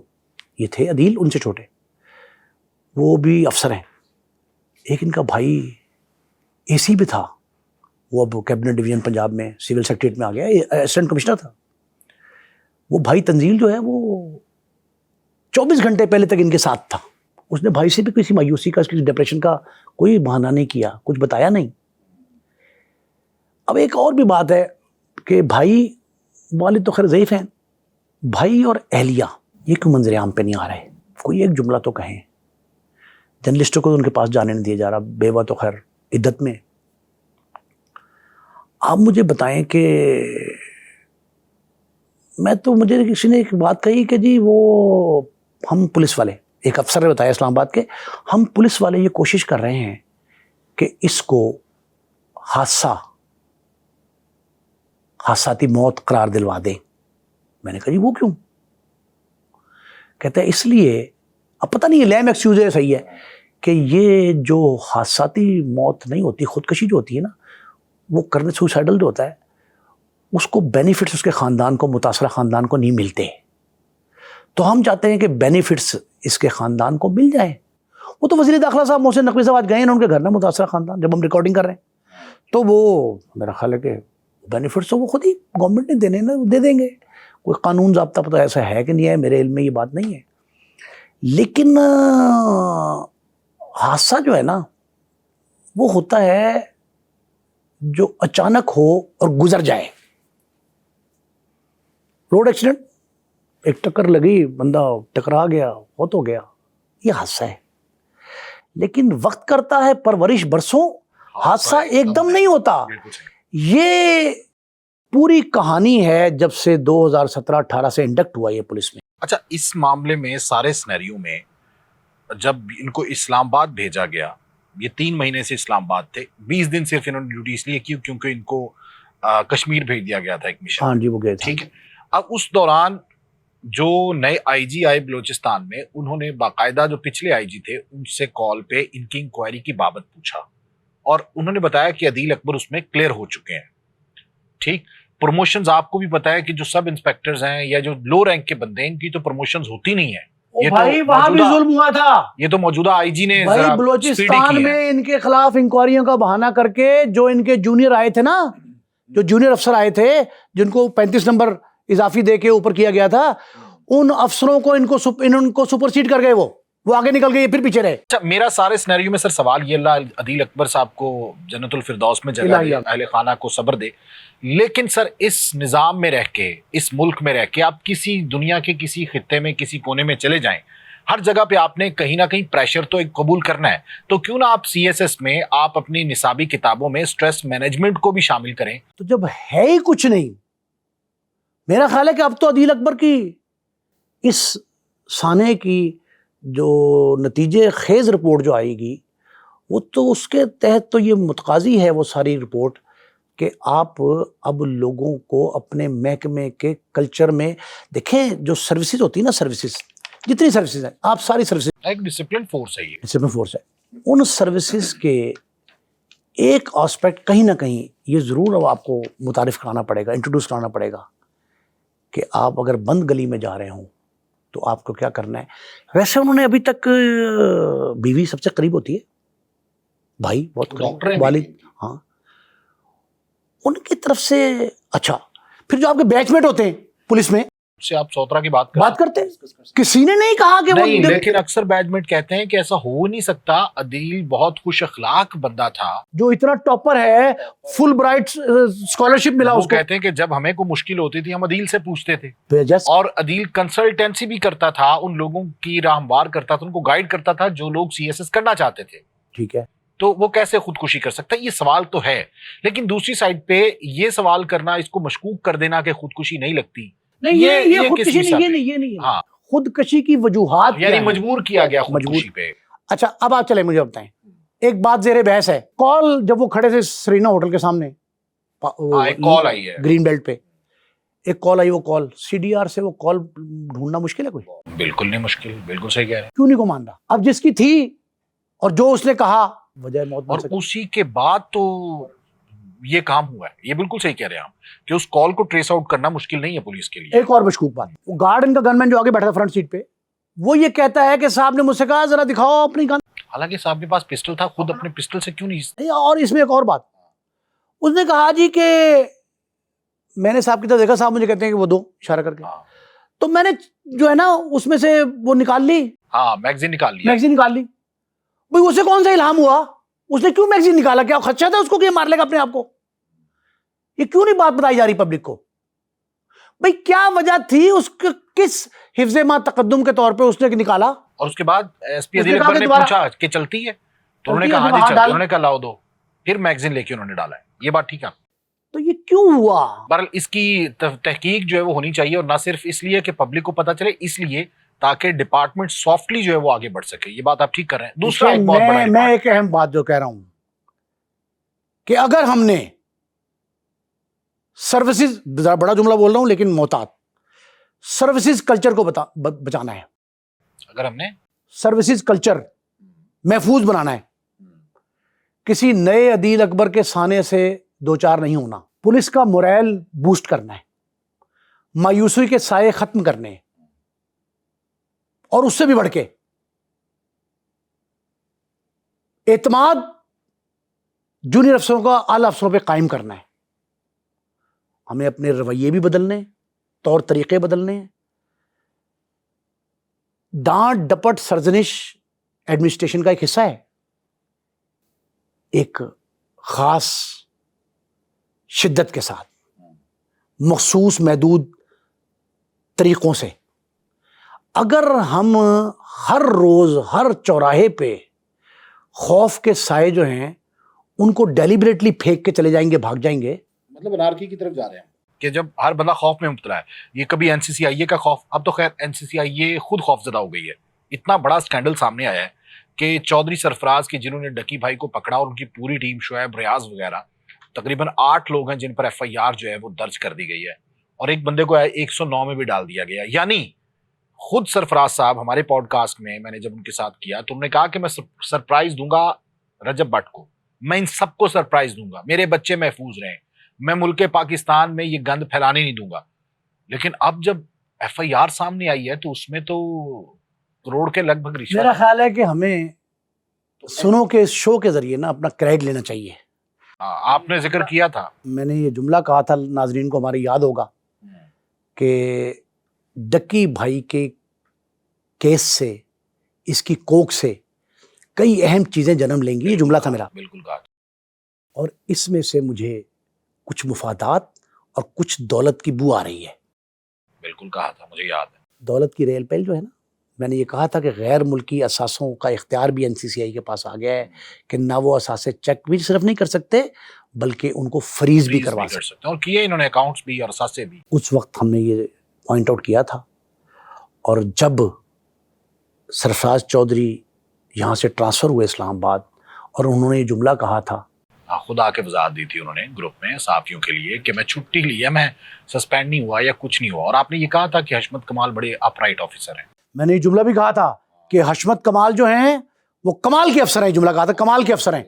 یہ تھے عدیل, ان سے چھوٹے, وہ بھی افسر ہیں. ایک ان کا بھائی اے سی بھی تھا, وہ اب کیبنٹ ڈویژن پنجاب میں سول سیکریٹریٹ میں آ گیا, اسسٹنٹ کمشنر تھا. وہ بھائی تنزیل جو ہے وہ 24 گھنٹے پہلے تک ان کے ساتھ تھا. اس نے بھائی سے بھی کسی مایوسی کا, کسی ڈپریشن کا کوئی بہانہ نہیں کیا, کچھ بتایا نہیں. اب ایک اور بھی بات ہے کہ بھائی, والد تو خیر ضعیف ہیں, بھائی اور اہلیہ یہ کیوں منظر عام پہ نہیں آ رہے؟ کوئی ایک جملہ تو کہیں. جرنلسٹوں کو ان کے پاس جانے نہیں دیا جا رہا, بیوہ تو خیر عدت میں. آپ مجھے بتائیں کہ مجھے کسی نے ایک بات کہی کہ جی وہ ہم پولیس والے, ایک افسر نے بتایا اسلام آباد کے, ہم پولیس والے یہ کوشش کر رہے ہیں کہ اس کو حادثاتی موت قرار دلوا دیں. میں نے کہا جی وہ کیوں؟ کہتا ہے اس لیے, اب پتہ نہیں یہ لیم ایکسکیوز ہے صحیح ہے, کہ یہ جو حادثاتی موت نہیں ہوتی, خودکشی جو ہوتی ہے نا, وہ کرنے سوسائڈل جو ہوتا ہے, اس کو بینیفٹس اس کے خاندان کو, متاثرہ خاندان کو نہیں ملتے. تو ہم چاہتے ہیں کہ بینیفٹس اس کے خاندان کو مل جائیں. وہ تو وزیر داخلہ صاحب محسن نقوی صاحب آج گئے ہیں ان کے گھر میں, متاثرہ خاندان, جب ہم ریکارڈنگ کر رہے ہیں, تو وہ میرا خیال ہے کہ بینیفٹس تو وہ خود ہی گورنمنٹ نے دینے نا, دے دیں گے. کوئی قانون ضابطہ پتہ ایسا ہے کہ نہیں ہے, میرے علم میں یہ بات نہیں ہے. لیکن حادثہ جو ہے نا وہ ہوتا ہے جو اچانک ہو اور گزر جائے. روڈ ایکسیڈنٹ, ایک ٹکر لگی, بندہ ٹکرا گیا, بہت ہو گیا, یہ حادثہ ہے. لیکن وقت کرتا ہے پرورش برسوں, حادثہ ایک دم نہیں ہوتا. یہ پوری کہانی ہے جب سے 2017-18 سے انڈکٹ ہوا یہ پولیس میں. اچھا, اس معاملے میں سارے سینیریو میں جب ان کو اسلام آباد بھیجا گیا, یہ 3 مہینے سے اسلام آباد تھے, 20 دن صرف انہوں نے ڈیوٹی اس لیے کی کیونکہ ان کو کشمیر بھیج دیا گیا تھا ایک مشن. ہاں جی, وہ گئے تھے. ٹھیک ہے. اب اس دوران جو نئے آئی جی آئے بلوچستان میں, انہوں نے باقاعدہ جو پچھلے آئی جی تھے ان سے کال پہ ان کی انکوائری کی بابت پوچھا, اور انہوں نے بتایا کہ عدیل اکبر اس میں کلیئر ہو چکے ہیں. ٹھیک. پروموشنز آپ کو بھی پتا ہے کہ جو سب انسپیکٹرز ہیں یا جو لو رینک کے بندے ہیں, ان کی تو پروموشنز ہوتی نہیں ہیں. بھائی وہاں بھی ظلم ہوا تھا. یہ تو موجودہ آئی جی نے بھائی بلوچستان میں ان کے خلاف انکوائریوں کا بہانہ کر کے جو ان کے جونیئر آئے تھے نا, جو جونیئر افسر آئے تھے جن کو 35 نمبر اضافی دے کے اوپر کیا گیا تھا, ان افسروں کو ان کو سپرسیڈ کر گئے. وہ آگے نکل گئے, پھر پیچھے رہے. اچھا, میرا سارے سینیریو میں سر سوال یہ, اللہ عدیل اکبر صاحب کو جنت الفردوس میں جگہ دے, اہل خانہ کو صبر دے, لیکن سر اس نظام میں رہ کے, اس ملک میں رہ کے, آپ کسی دنیا کے کسی خطے میں کسی کونے میں چلے جائیں, ہر جگہ پہ آپ نے کہیں نہ کہیں پریشر تو ایک قبول کرنا ہے. تو کیوں نہ آپ سی ایس ایس میں آپ اپنی نصابی کتابوں میں سٹریس مینجمنٹ کو بھی شامل کریں. تو جب ہے ہی کچھ نہیں, میرا خیال ہے کہ اب تو عدیل اکبر کی اس سانے کی جو نتیجے خیز رپورٹ جو آئے گی, وہ تو اس کے تحت تو یہ متقاضی ہے وہ ساری رپورٹ کہ آپ اب لوگوں کو اپنے محکمے کے کلچر میں دیکھیں. جو سروسز ہوتی ہیں نا, سروسز جتنی سروسز ہیں, آپ ساری سروسز, ایک ڈسپلن فورس ہے, یہ ڈسپلن فورس ہے, ان سروسز کے ایک آسپیکٹ کہیں نہ کہیں یہ ضرور اب آپ کو متعارف کرانا پڑے گا, انٹروڈیوس کرانا پڑے گا کہ آپ اگر بند گلی میں جا رہے ہوں تو آپ کو کیا کرنا ہے. ویسے انہوں نے ابھی تک, بیوی سب سے قریب ہوتی ہے, بھائی بہت قریب, والد, ہاں, ان کی طرف سے. اچھا, پھر جو آپ کے بیچ میٹ ہوتے ہیں پولیس میں, سے آپ سوترا کی بات کرتے ہیں، کسی نے نہیں کہا کہ نہیں، وہ، لیکن اکثر بیچمنٹ کہتے ہیں کہ ایسا ہو نہیں سکتا. عدیل بہت خوش اخلاق بندہ تھا، جو اتنا ٹاپر ہے، فل برائٹ اسکالرشپ ملا وہ اس کو. کہتے ہیں کہ جب ہمیں کوئی مشکل ہوتی تھی ہم عدیل سے پوچھتے تھے، جس اور عدیل کنسلٹنسی بھی کرتا تھا، ان لوگوں کی راہنمار کرتا تھا، ان کو گائیڈ کرتا تھا جو لوگ سی ایس ایس کرنا چاہتے تھے. ٹھیک ہے، تو وہ کیسے خودکشی کر سکتا ہے؟ یہ سوال تو ہے. لیکن دوسری سائڈ پہ یہ سوال کرنا، اس کو مشکوک کر دینا کہ خودکشی نہیں لگتی، نہیں یہ خودکشی نہیں، یہ نہیں. ہاں، خودکشی کی وجوہات یعنی کیا ہیں؟ مجبور کیا گیا خودکشی پہ. اچھا اب آپ چلیں مجھے بتائیں، ایک بات زیر بحث ہے. کال جب وہ کھڑے تھے سرینا ہوٹل کے سامنے، ایک کال آئی ہے گرین بیلٹ پہ ایک کال آئی، وہ کال سی ڈی آر سے، وہ کال ڈھونڈنا مشکل ہے کوئی؟ بالکل نہیں مشکل، بالکل صحیح کہہ رہے ہیں. کیوں نہیں کو مان رہا؟ اب جس کی تھی اور جو اس نے کہا وجہ موت بن اور سکتی. اسی کے بعد تو یہ کام ہوا ہے. یہ بالکل صحیح کہہ رہے ہیں آپ کہ اس کال کو ٹریس آؤٹ کرنا مشکل نہیں ہے پولیس کے لیے. ایک اور مشکوک بات، وہ گارڈ ان کا گن مین جو آگے بیٹھا تھا فرنٹ سیٹ پہ، وہ یہ کہتا ہے کہ صاحب نے مجھ سے کہا ذرا دکھاؤ اپنی گن. حالانکہ صاحب کے پاس پسٹل تھا، خود اپنے پسٹل سے کیوں نہیں؟ اور اس میں ایک اور بات، اس نے کہا جی کہ میں نے صاحب کی طرف دیکھا، صاحب مجھے کہتے ہیں کہ وہ دو، اشارہ کر کے، تو میں نے جو ہے نا اس میں سے وہ نکال لی، ہاں میگزین نکال لی. میگزین نکال لی. بھئی اسے کون سا الہام ہوا؟ اس نے کیوں میگزین نکالا؟ کیا خدشہ تھا اس کو کہ یہ مار لے گا اپنے آپ کو؟ یہ کیوں نہیں بات بتائی جا رہی پبلک کو؟ بھئی کیا وجہ تھی اس کے، کس حفظ ما تقدم کے طور پہ اس نے نکالا؟ اور اس کے بعد ایس پی اس نے عدیل کہا اکبر کہ نے دوبارہ پوچھا کہ چلتی ہے، تو انہوں نے چلتی کہا ہے، ہاں جی ہاتھ چلتی ڈال. ہے. انہوں نے کہا لاؤ دو، پھر میگزین لے کے انہوں نے ڈالا ہے. یہ بات ٹھیک ہے. تو یہ کیوں ہوا؟ بہرحال اس کی تحقیق جو ہے وہ ہونی چاہیے، اور نہ صرف اس لیے کہ پبلک کو پتا چلے، اس لیے تاکہ ڈپارٹمنٹ سافٹلی جو ہے وہ آگے بڑھ سکے. یہ بات آپ ٹھیک کر رہے ہیں. دوسرا ایک بہت بڑا میں ایک اہم بات جو کہہ رہا ہوں کہ اگر ہم نے سروسز، بڑا جملہ بول رہا ہوں لیکن محتاط، سروسز کلچر کو بچانا ہے، اگر ہم نے سروسز کلچر محفوظ بنانا ہے، کسی نئے عدیل اکبر کے سانے سے دو چار نہیں ہونا، پولیس کا مورائل بوسٹ کرنا ہے، مایوسی کے سائے ختم کرنے ہیں، اور اس سے بھی بڑھ کے اعتماد جونیئر افسروں کا اعلی افسروں پہ قائم کرنا ہے. ہمیں اپنے رویے بھی بدلنے ہیں، طور طریقے بدلنے ہیں. ڈانٹ ڈپٹ سرزنش ایڈمنسٹریشن کا ایک حصہ ہے، ایک خاص شدت کے ساتھ، مخصوص محدود طریقوں سے. اگر ہم ہر روز ہر چوراہے پہ خوف کے سائے جو ہیں ان کو ڈیلیبریٹلی پھینک کے چلے جائیں گے، بھاگ جائیں گے، مطلب انارکی کی طرف جا رہے ہیں کہ جب ہر بندہ خوف میں مبتلا ہے. یہ کبھی این سی سی آئی اے کا خوف، اب تو خیر این سی سی آئی اے خود خوف زدہ ہو گئی ہے. اتنا بڑا سکینڈل سامنے آیا ہے کہ چودھری سرفراز کی، جنہوں نے ڈکی بھائی کو پکڑا، اور ان کی پوری ٹیم، شعیب ریاض وغیرہ، تقریباً 8 لوگ ہیں جن پر ایف آئی آر جو ہے وہ درج کر دی گئی ہے، اور ایک بندے کو 109 میں بھی ڈال دیا گیا. یعنی خود سرفراز صاحب ہمارے پوڈ کاسٹ میں نے جب ان کے ساتھ کیا تو انہوں نے کہا کہ میں سرپرائز دوں گا رجب بٹ کو، میں ان سب کو سرپرائز دوں گا، میرے بچے محفوظ رہیں، میں ملک پاکستان میں یہ گند پھیلانے نہیں دوں گا. لیکن اب جب ایف آئی آر سامنے آئی ہے تو اس میں تو کروڑ کے لگ بھگ رشوت. میرا خیال ہے کہ ہمیں سنو کے اس شو کے ذریعے نا اپنا کریڈٹ لینا چاہیے. آپ نے ذکر کیا تھا، میں نے یہ جملہ کہا تھا، ناظرین کو ہمارے یاد ہوگا کہ ڈکی بھائی کے کیس سے، اس کی کوک سے کئی اہم چیزیں جنم لیں گی. یہ جملہ تھا میرا، بالکل کہا. اور اس میں سے مجھے کچھ مفادات اور کچھ دولت کی بو آ رہی ہے. بالکل کہا تھا، مجھے یاد ہے. دولت کی ریل پیل جو ہے نا، میں نے یہ کہا تھا کہ غیر ملکی اثاثوں کا اختیار بھی این سی سی آئی کے پاس آ گیا ہے کہ نہ وہ اثاثے چیک بھی صرف نہیں کر سکتے بلکہ ان کو فریز بھی کروا سکتے ہیں، اور کیے انہوں نے اکاؤنٹس بھی اور اثاثے بھی. اس وقت ہم نے یہ پوائنٹ آؤٹ کیا تھا. اور جب سرفراز چودھری یہاں سے ٹرانسفر ہوئے اسلام آباد، اور انہوں نے یہ جملہ کہا تھا، خود آ کے وضاحت دی تھی انہوں نے گروپ میں صحافیوں کے لیے کہ میں چھٹی لی ہے، میں سسپینڈ نہیں ہوا یا کچھ نہیں ہوا. اور آپ نے یہ کہا تھا کہ حشمت کمال بڑے اپ رائٹ آفیسر ہیں. میں نے یہ جملہ بھی کہا تھا کہ حشمت کمال جو ہیں وہ کمال کے افسر ہیں. جملہ کہا تھا کمال کے افسر ہیں،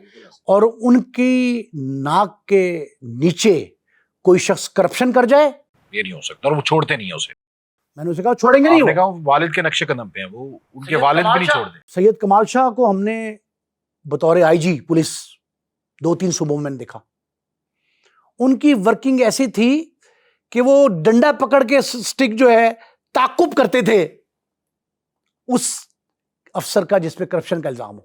اور ان کی ناک کے نیچے کوئی شخص کرپشن کر جائے یہ نہیں ہو سکتا، اور وہ چھوڑتے نہیں ہیں اسے. میں نے اسے کہا چھوڑیں گے نہیں. آپ نے کہا والد کے نقش قدم پہ ہیں وہ، ان کے والد بھی نہیں چھوڑتے. سید کمال شاہ کو ہم نے بطور آئی جی پولیس 2-3 صوبوں میں نے دیکھا. ان کی ورکنگ ایسی تھی کہ وہ ڈنڈا پکڑ کے سٹک جو ہے تعاقب کرتے تھے اس افسر کا جس پہ کرپشن کا الزام ہو.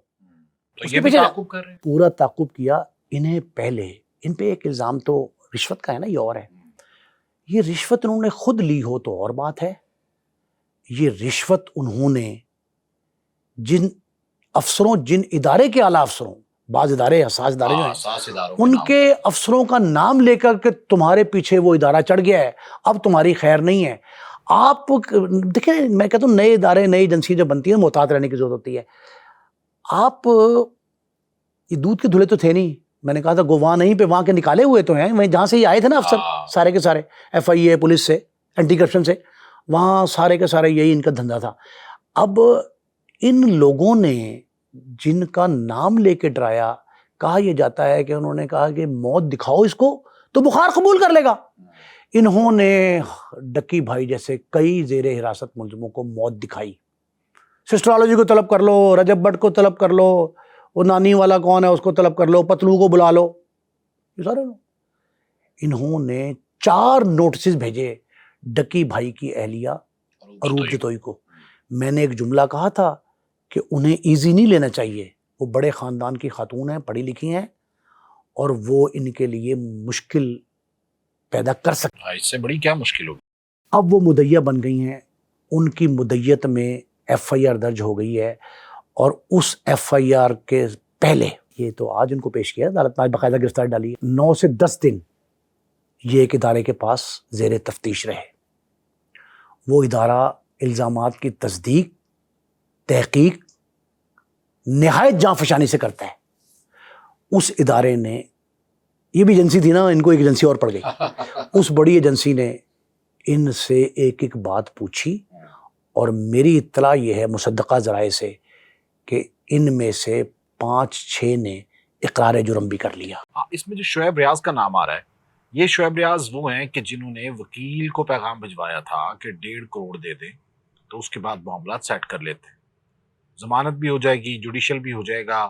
تو یہ بھی تعاقب کر رہے ہیں. پورا تعاقب کیا. انہیں پہلے ان پہ ایک الزام تو رشوت کا ہے نا, یہ اور ہے. یہ رشوت انہوں نے خود لی ہو تو اور بات ہے. یہ رشوت انہوں نے جن افسروں, جن ادارے کے اعلیٰ افسروں, بعض ادارے حساس ادارے جو ہیں, ان کے افسروں کا نام لے کر کہ تمہارے پیچھے وہ ادارہ چڑھ گیا ہے, اب تمہاری خیر نہیں ہے. آپ دیکھیں, میں کہتا ہوں نئے ادارے, نئی ایجنسی جو بنتی ہیں محتاط رہنے کی ضرورت ہوتی ہے. آپ یہ دودھ کے دھلے تو تھے نہیں, میں نے کہا تھا وہاں نہیں پہ وہاں کے نکالے ہوئے تو ہیں, وہیں جہاں سے یہ آئے تھے نا افسر سارے کے سارے, FIA پولیس سے, اینٹی کرپشن سے, وہاں سارے کے سارے یہی ان کا دھندا تھا. اب ان لوگوں نے جن کا نام لے کے ڈرایا, کہا یہ جاتا ہے کہ انہوں نے کہا کہ موت دکھاؤ اس کو تو بخار قبول کر لے گا. انہوں نے ڈکی بھائی جیسے کئی زیر حراست ملزموں کو موت دکھائی. سسٹرالوجی کو طلب کر لو, رجب بٹ کو طلب کر لو, وہ نانی والا کون ہے اس کو طلب کر لو, پتلو کو بلا لو, یہ سارے لوگ. انہوں نے 4 نوٹسز بھیجے ڈکی بھائی کی اہلیہ اروپ جتوئی کو. میں نے ایک جملہ کہا تھا کہ انہیں ایزی نہیں لینا چاہیے, وہ بڑے خاندان کی خاتون ہیں, پڑھی لکھی ہیں, اور وہ ان کے لیے مشکل پیدا کر سکتے. اس سے بڑی کیا مشکل ہوگی. اب وہ مدعیہ بن گئی ہیں, ان کی مدعیت میں FIR درج ہو گئی ہے, اور اس FIR کے پہلے یہ تو آج ان کو پیش کیا, عدالت نے باقاعدہ گرفتاری ڈالی ہے. 9 سے 10 دن یہ ایک ادارے کے پاس زیر تفتیش رہے. وہ ادارہ الزامات کی تصدیق, تحقیق نہایت جاں فشانی سے کرتا ہے. اس ادارے نے, یہ بھی ایجنسی تھی نا, ان کو ایک ایجنسی اور پڑ گئی, اس بڑی ایجنسی نے ان سے ایک ایک بات پوچھی, اور میری اطلاع یہ ہے مصدقہ ذرائع سے کہ ان میں سے 5-6 نے اقرار جرم بھی کر لیا. اس میں جو شعیب ریاض کا نام آ رہا ہے, یہ شعیب ریاض وہ ہیں کہ جنہوں نے وکیل کو پیغام بھجوایا تھا کہ 1.5 کروڑ دے دیں تو اس کے بعد معاملات سیٹ کر لیتے, ضمانت بھی ہو جائے گی, جوڈیشل بھی ہو جائے گا,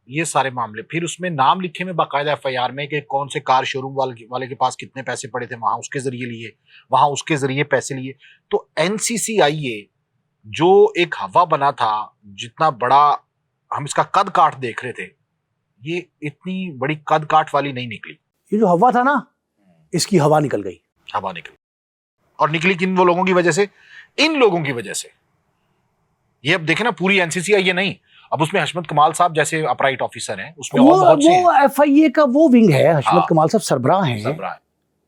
یہ سارے معاملے. پھر اس میں نام لکھے میں باقاعدہ FIR میں کہ کون سے کار شو روم والے کے پاس کتنے پیسے پڑے تھے, وہاں اس کے ذریعے لیے, وہاں اس کے ذریعے پیسے لیے. تو NCCIA جو ایک ہوا بنا تھا, جتنا بڑا ہم اس کا قد کاٹ دیکھ رہے تھے, یہ اتنی بڑی قد کاٹ والی نہیں نکلی. یہ جو ہوا تھا نا, اس کی ہوا نکل گئی. ہوا نکلی, اور نکلی کن وہ لوگوں کی وجہ سے, ان لوگوں کی وجہ سے. یہ اب دیکھیں نا, پوری NCCIA نہیں, اب اس میں حشمت کمال صاحب جیسے اپرائٹ آفیسر ہیں, اس میں اور بہت سے ہیں. وہ FIA کا وہ ونگ ہے, حشمت کمال صاحب سربراہ ہیں, سربراہ ہیں.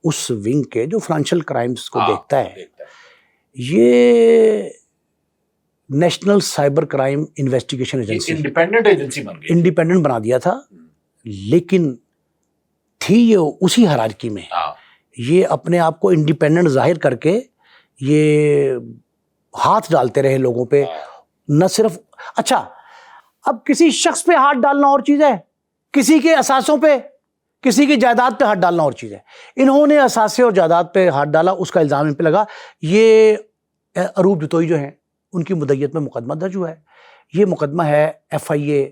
اس ونگ کے جو فائنینشیل کرائمز کو دیکھتا ہے. یہ national cyber crime investigation agency, independent agency بن گئی, انڈیپینڈنٹ بنا دیا تھا, لیکن تھی یہ اسی ہرارکی میں. یہ اپنے آپ کو انڈیپینڈنٹ ظاہر کر کے یہ ہاتھ ڈالتے رہے لوگوں پہ. نہ صرف, اچھا اب کسی شخص پہ ہاتھ ڈالنا اور چیز ہے, کسی کے اثاثوں پہ, کسی کی جائیداد پہ ہاتھ ڈالنا اور چیز ہے. انہوں نے اثاثے اور جائیداد پہ ہاتھ ڈالا, اس کا الزام ان پہ لگا. یہ اروپ جتوئی جو ہیں, ان کی مدعیت میں مقدمہ درج ہوا ہے. یہ مقدمہ ہے FIA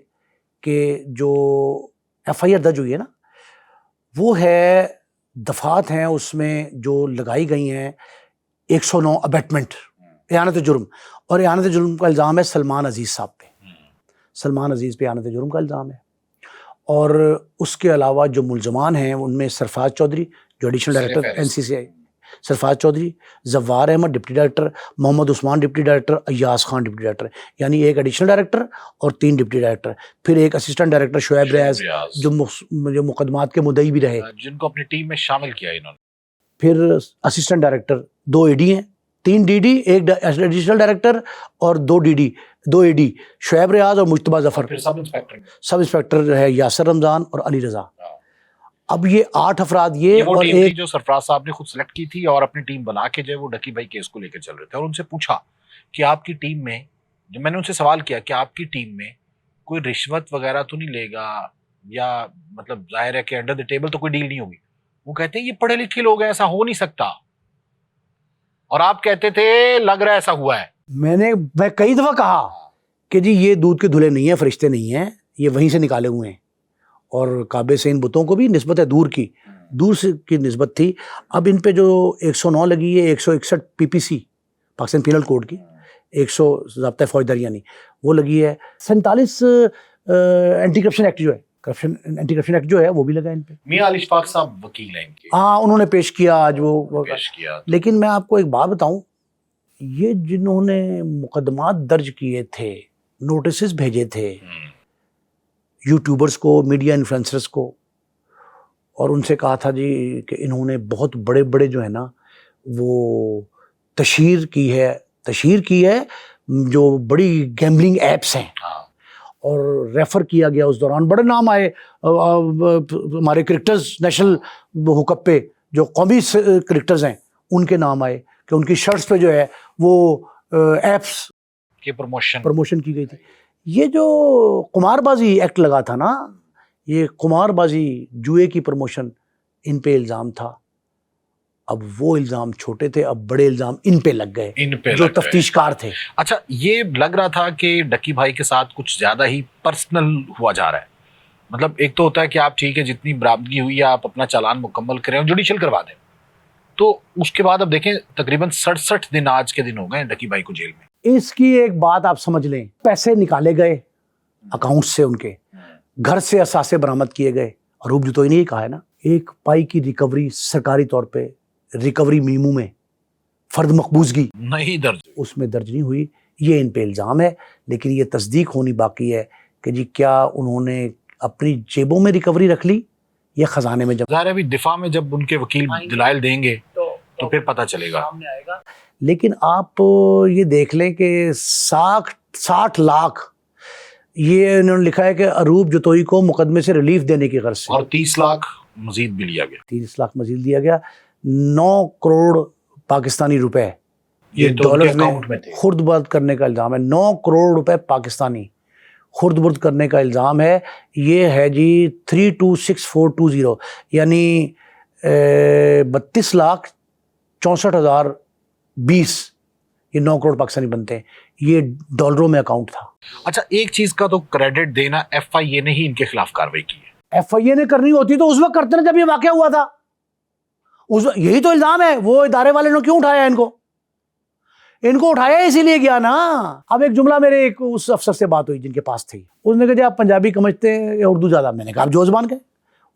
کے, جو FIR درج ہوئی ہے نا, وہ ہے دفعات ہیں اس میں جو لگائی گئی ہیں 109 ابیٹمنٹ, اعانت جرم. اور اعانت جرم کا الزام ہے سلمان عزیز صاحب پہ, سلمان عزیز پہ اعانت جرم کا الزام ہے. اور اس کے علاوہ جو ملزمان ہیں ان میں سرفراز چودھری جو additional director NCCI, Sarfraz Chaudhry, Zawar Ahmed deputy director, Muhammad Usman deputy director, Ayaz Khan deputy director, یعنی ایک ایڈیشنل ڈائریکٹر اور 3 ڈپٹی ڈائریکٹر. پھر ایک اسسٹنٹ ڈائریکٹر شعیب ریاض جو مقدمات کے مدعی بھی رہے, جن کو اپنی ٹیم میں شامل کیا انہوں نے. پھر اسسٹنٹ ڈائریکٹر 2 AD ہیں, 3 DD, ایک ایڈیشنل ڈائریکٹر اور 2 DD, 2 AD, شعیب ریاض اور مجتبیٰ ظفر. پھر سب انسپیکٹر ہے یاسر رمضان اور علی رضا. اب یہ 8 افراد, یہ وہ اور ٹیم ایک تھی جو سرفراز صاحب نے خود سلیکٹ کی تھی, اور اپنی ٹیم بنا کے جو ہے وہ ڈکی بھائی کیس کو لے کے چل رہے تھے. اور ان سے پوچھا کہ آپ کی ٹیم میں, جب میں نے ان سے سوال کیا کہ آپ کی ٹیم میں کوئی رشوت وغیرہ تو نہیں لے گا, یا مطلب ظاہر ہے کہ انڈر دی ٹیبل تو کوئی ڈیل نہیں ہوگی. وہ کہتے ہیں یہ پڑھے لکھے لوگ ہیں, ایسا ہو نہیں سکتا. اور آپ کہتے تھے لگ رہا ہے ایسا ہوا ہے. میں کئی دفعہ کہا کہ جی یہ دودھ کے دھلے نہیں ہیں, فرشتے نہیں ہیں, یہ وہیں سے نکالے ہوئے ہیں, اور کعبے سے ان بتوں کو بھی نسبت ہے دور کی, دور سے کی نسبت تھی. اب ان پہ جو 109 لگی ہے, 161 PPC پاکستان پینل کوڈ کی, 100 ضابطۂ فوجداری یعنی وہ لگی ہے, 47 اینٹی کرپشن ایکٹ جو ہے, اینٹی کرپشن ایکٹ جو ہے وہ بھی لگا ان پہ. میاں علی اشفاق صاحب وکیل ہیں ان کے, ہاں انہوں نے پیش کیا آج وہ پیش کیا. لیکن میں آپ کو ایک بات بتاؤں, یہ جنہوں نے مقدمات درج کیے تھے, نوٹسز بھیجے تھے یوٹیوبرز کو, میڈیا انفلوئنسرز کو, اور ان سے کہا تھا جی کہ انہوں نے بہت بڑے بڑے جو ہے نا وہ تشہیر کی ہے جو بڑی گیمبلنگ ایپس ہیں, اور ریفر کیا گیا. اس دوران بڑے نام آئے ہمارے کرکٹرز, نیشنل حکم پہ جو قومی کرکٹرز ہیں ان کے نام آئے کہ ان کی شرٹس پہ جو ہے وہ ایپس کی پروموشن کی گئی تھی. یہ جو قمار بازی ایکٹ لگا تھا نا, یہ قمار بازی جوئے کی پروموشن ان پہ الزام تھا. اب وہ الزام چھوٹے تھے, اب بڑے الزام ان پہ لگ گئے جو تفتیش کار تھے. اچھا, یہ لگ رہا تھا کہ ڈکی بھائی کے ساتھ کچھ زیادہ ہی پرسنل ہوا جا رہا ہے. مطلب ایک تو ہوتا ہے کہ آپ ٹھیک ہے جتنی برآمدگی ہوئی ہے آپ اپنا چالان مکمل کریں اور جوڈیشل کروا دیں, تو اس کے بعد اب دیکھیں تقریباً 67 دن آج کے دن ہو گئے ڈکی بھائی کو جیل میں. اس کی ایک بات آپ سمجھ لیں, پیسے نکالے گئے اکاؤنٹ سے, ان کے گھر سے اثاثے برآمد کیے گئے. عروب جتوئی نے یہ کہا ہے نا, 1 پائی کی ریکوری سرکاری طور پہ ریکوری میمو میں فرد مقبوضگی نہیں درج, اس میں درج نہیں ہوئی. یہ ان پہ الزام ہے, لیکن یہ تصدیق ہونی باقی ہے کہ جی کیا انہوں نے اپنی جیبوں میں ریکوری رکھ لی یا خزانے میں. جب ظاہر ہے ابھی دفاع میں جب ان کے وکیل دلائل دیں گے تو پھر پتہ چلے گا. لیکن آپ یہ دیکھ لیں کہ 60 لاکھ یہ انہوں نے لکھا ہے کہ عروب جتوئی کو مقدمے سے ریلیف دینے کی غرض سے, اور 30 لاکھ مزید بھی لیا گیا. 30 لاکھ مزید دیا گیا. 9 کروڑ پاکستانی روپے یہ ڈالر میں خرد برد کرنے کا الزام ہے. 9 کروڑ روپے پاکستانی خرد برد کرنے کا الزام ہے. یہ ہے جی 326420 یعنی 32,64,020. یہ 9 کروڑ پاکستانی بنتے ہیں. یہ ڈالروں میں اکاؤنٹ تھا. اچھا, ایک چیز کا تو کریڈٹ دینا, FIA نے ہی ان کے خلاف کارروائی کی ہے. FIA نے کرنی ہوتی تو اس وقت کرتے نا جب یہ واقعہ ہوا تھا. یہی تو الزام ہے. وہ ادارے والے نے کیوں اٹھایا ان کو اٹھایا اسی لیے گیا نا. اب ایک جملہ میرے ایک اس افسر سے بات ہوئی جن کے پاس تھی, اس نے کہا جی آپ پنجابی سمجھتے ہیں یا اردو زیادہ؟ میں نے کہا آپ جو زبان کے.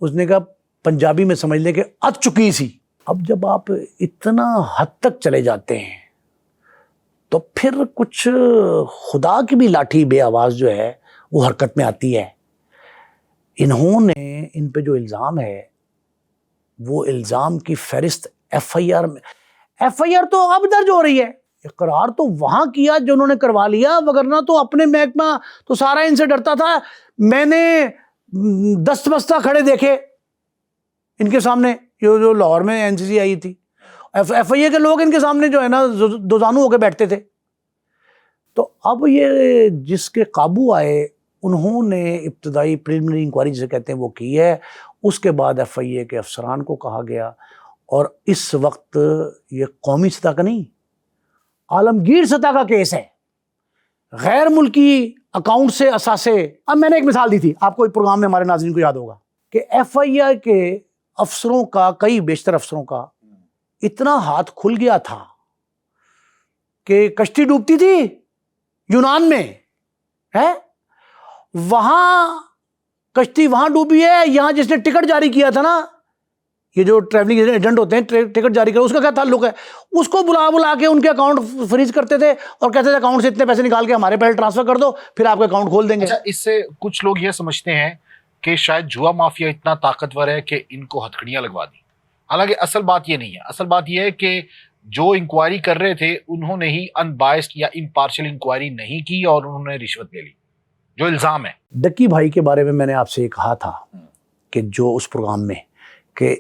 اس نے کہا پنجابی میں سمجھ لیں کہ ات چکی سی. اب جب آپ اتنا حد تک چلے جاتے ہیں تو پھر کچھ خدا کی بھی لاٹھی بے آواز جو ہے وہ حرکت میں آتی ہے. انہوں نے ان پہ جو الزام ہے وہ الزام کی فہرست FIR میں, FIR تو اب درج ہو رہی ہے. اقرار تو وہاں کیا جو انہوں نے کروا لیا, وگرنہ تو اپنے محکمہ تو سارا ان سے ڈرتا تھا. میں نے دستبستہ کھڑے دیکھے ان کے سامنے, جو لاہور میں NCC آئی تھی, FIA کے لوگ ان کے سامنے جو ہے نا دوزانو ہو کے بیٹھتے تھے. تو اب یہ جس کے قابو آئے انہوں نے ابتدائی پریلیمنری انکوائری جسے کہتے ہیں وہ کی ہے. اس کے بعد FIA کے افسران کو کہا گیا, اور اس وقت یہ قومی سطح کا نہیں عالمگیر سطح کا کیس ہے. غیر ملکی اکاؤنٹ سے اثاثے. اب میں نے ایک مثال دی تھی آپ کو, ایک پروگرام میں ہمارے ناظرین کو یاد ہوگا کہ FIA کے افسروں کا, کئی بیشتر افسروں کا اتنا ہاتھ کھل گیا تھا کہ کشتی ڈوبتی تھی یونان میں ہے, وہاں کشتی وہاں ڈوبی ہے, یہاں جس نے ٹکٹ جاری کیا تھا نا, یہ جو ٹریولنگ ایجنٹ ہوتے ہیں ٹکٹ جاری کرو, اس کا کیا تعلق ہے؟ اس کو بلا کے ان کے اکاؤنٹ فریز کرتے تھے اور کہتے تھے اکاؤنٹ سے اتنے پیسے نکال کے ہمارے پہلے ٹرانسفر کر دو, پھر آپ کا اکاؤنٹ کھول دیں گے. اچھا, اس سے کچھ لوگ یہ سمجھتے ہیں کہ شاید جوا مافیا اتنا طاقتور ہے کہ ان کو ہتھکڑیاں لگوا دی. حالانکہ اصل بات یہ نہیں ہے. اصل بات یہ ہے کہ جو انکوائری کر رہے تھے انہوں نے ہی ان بائسڈ یا امپارشل انکوائری نہیں کی اور انہوں نے رشوت لے لی, جو الزام ہے. ڈکی بھائی کے بارے میں نے آپ سے یہ کہا تھا کہ جو اس پروگرام میں کہ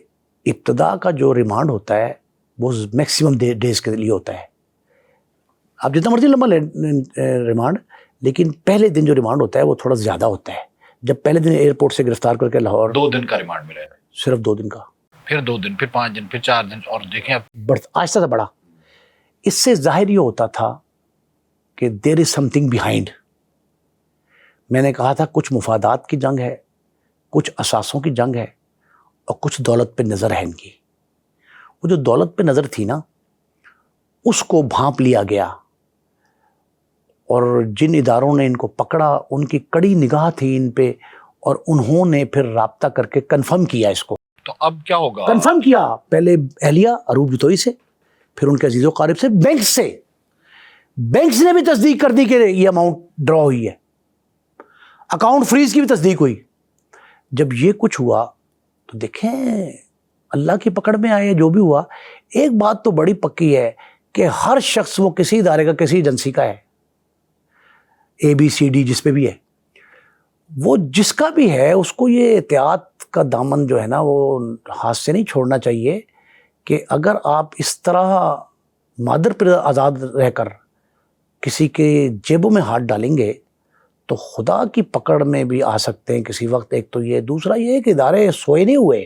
ابتدا کا جو ریمانڈ ہوتا ہے وہ میکسیمم ڈیز کے لیے ہوتا ہے. آپ جتنا مرضی لمبا لیں ریمانڈ, لیکن پہلے دن جو ریمانڈ ہوتا ہے وہ تھوڑا زیادہ ہوتا ہے. جب پہلے دن ایئرپورٹ سے گرفتار کر کے لاہور, 2 دن کا ریمانڈ ملا ہے, صرف 2 دن کا, پھر 2 دن, پھر 5 دن, پھر 4 دن, اور دیکھیں اب آہستہ سے بڑھا. اس سے ظاہر یہ ہوتا تھا کہ دیر از سم تھنگ بیہائنڈ. میں نے کہا تھا کچھ مفادات کی جنگ ہے, کچھ اثاثوں کی جنگ ہے, اور کچھ دولت پہ نظر ہے ان کی. وہ جو دولت پہ نظر تھی نا اس کو بھانپ لیا گیا, اور جن اداروں نے ان کو پکڑا ان کی کڑی نگاہ تھی ان پہ, اور انہوں نے پھر رابطہ کر کے کنفرم کیا اس کو. تو اب کیا ہوگا؟ کنفرم کیا پہلے اہلیہ اروپ جتوئی سے, پھر ان کے عزیز و قارب سے, بینک سے. بینکس نے بھی تصدیق کر دی کہ یہ اماؤنٹ ڈرا ہوئی ہے, اکاؤنٹ فریز کی بھی تصدیق ہوئی. جب یہ کچھ ہوا تو دیکھیں اللہ کی پکڑ میں آئے جو بھی ہوا. ایک بات تو بڑی پکی ہے کہ ہر شخص وہ کسی ادارے کا کسی ایجنسی کا ہے, ABCD جس پہ بھی ہے, وہ جس کا بھی ہے اس کو یہ احتیاط کا دامن جو ہے نا وہ ہاتھ سے نہیں چھوڑنا چاہیے کہ اگر آپ اس طرح مادر پر آزاد رہ کر کسی کے جیبوں میں ہاتھ ڈالیں گے تو خدا کی پکڑ میں بھی آ سکتے ہیں کسی وقت. ایک تو یہ, دوسرا یہ کہ ادارے سوئے نہیں ہوئے.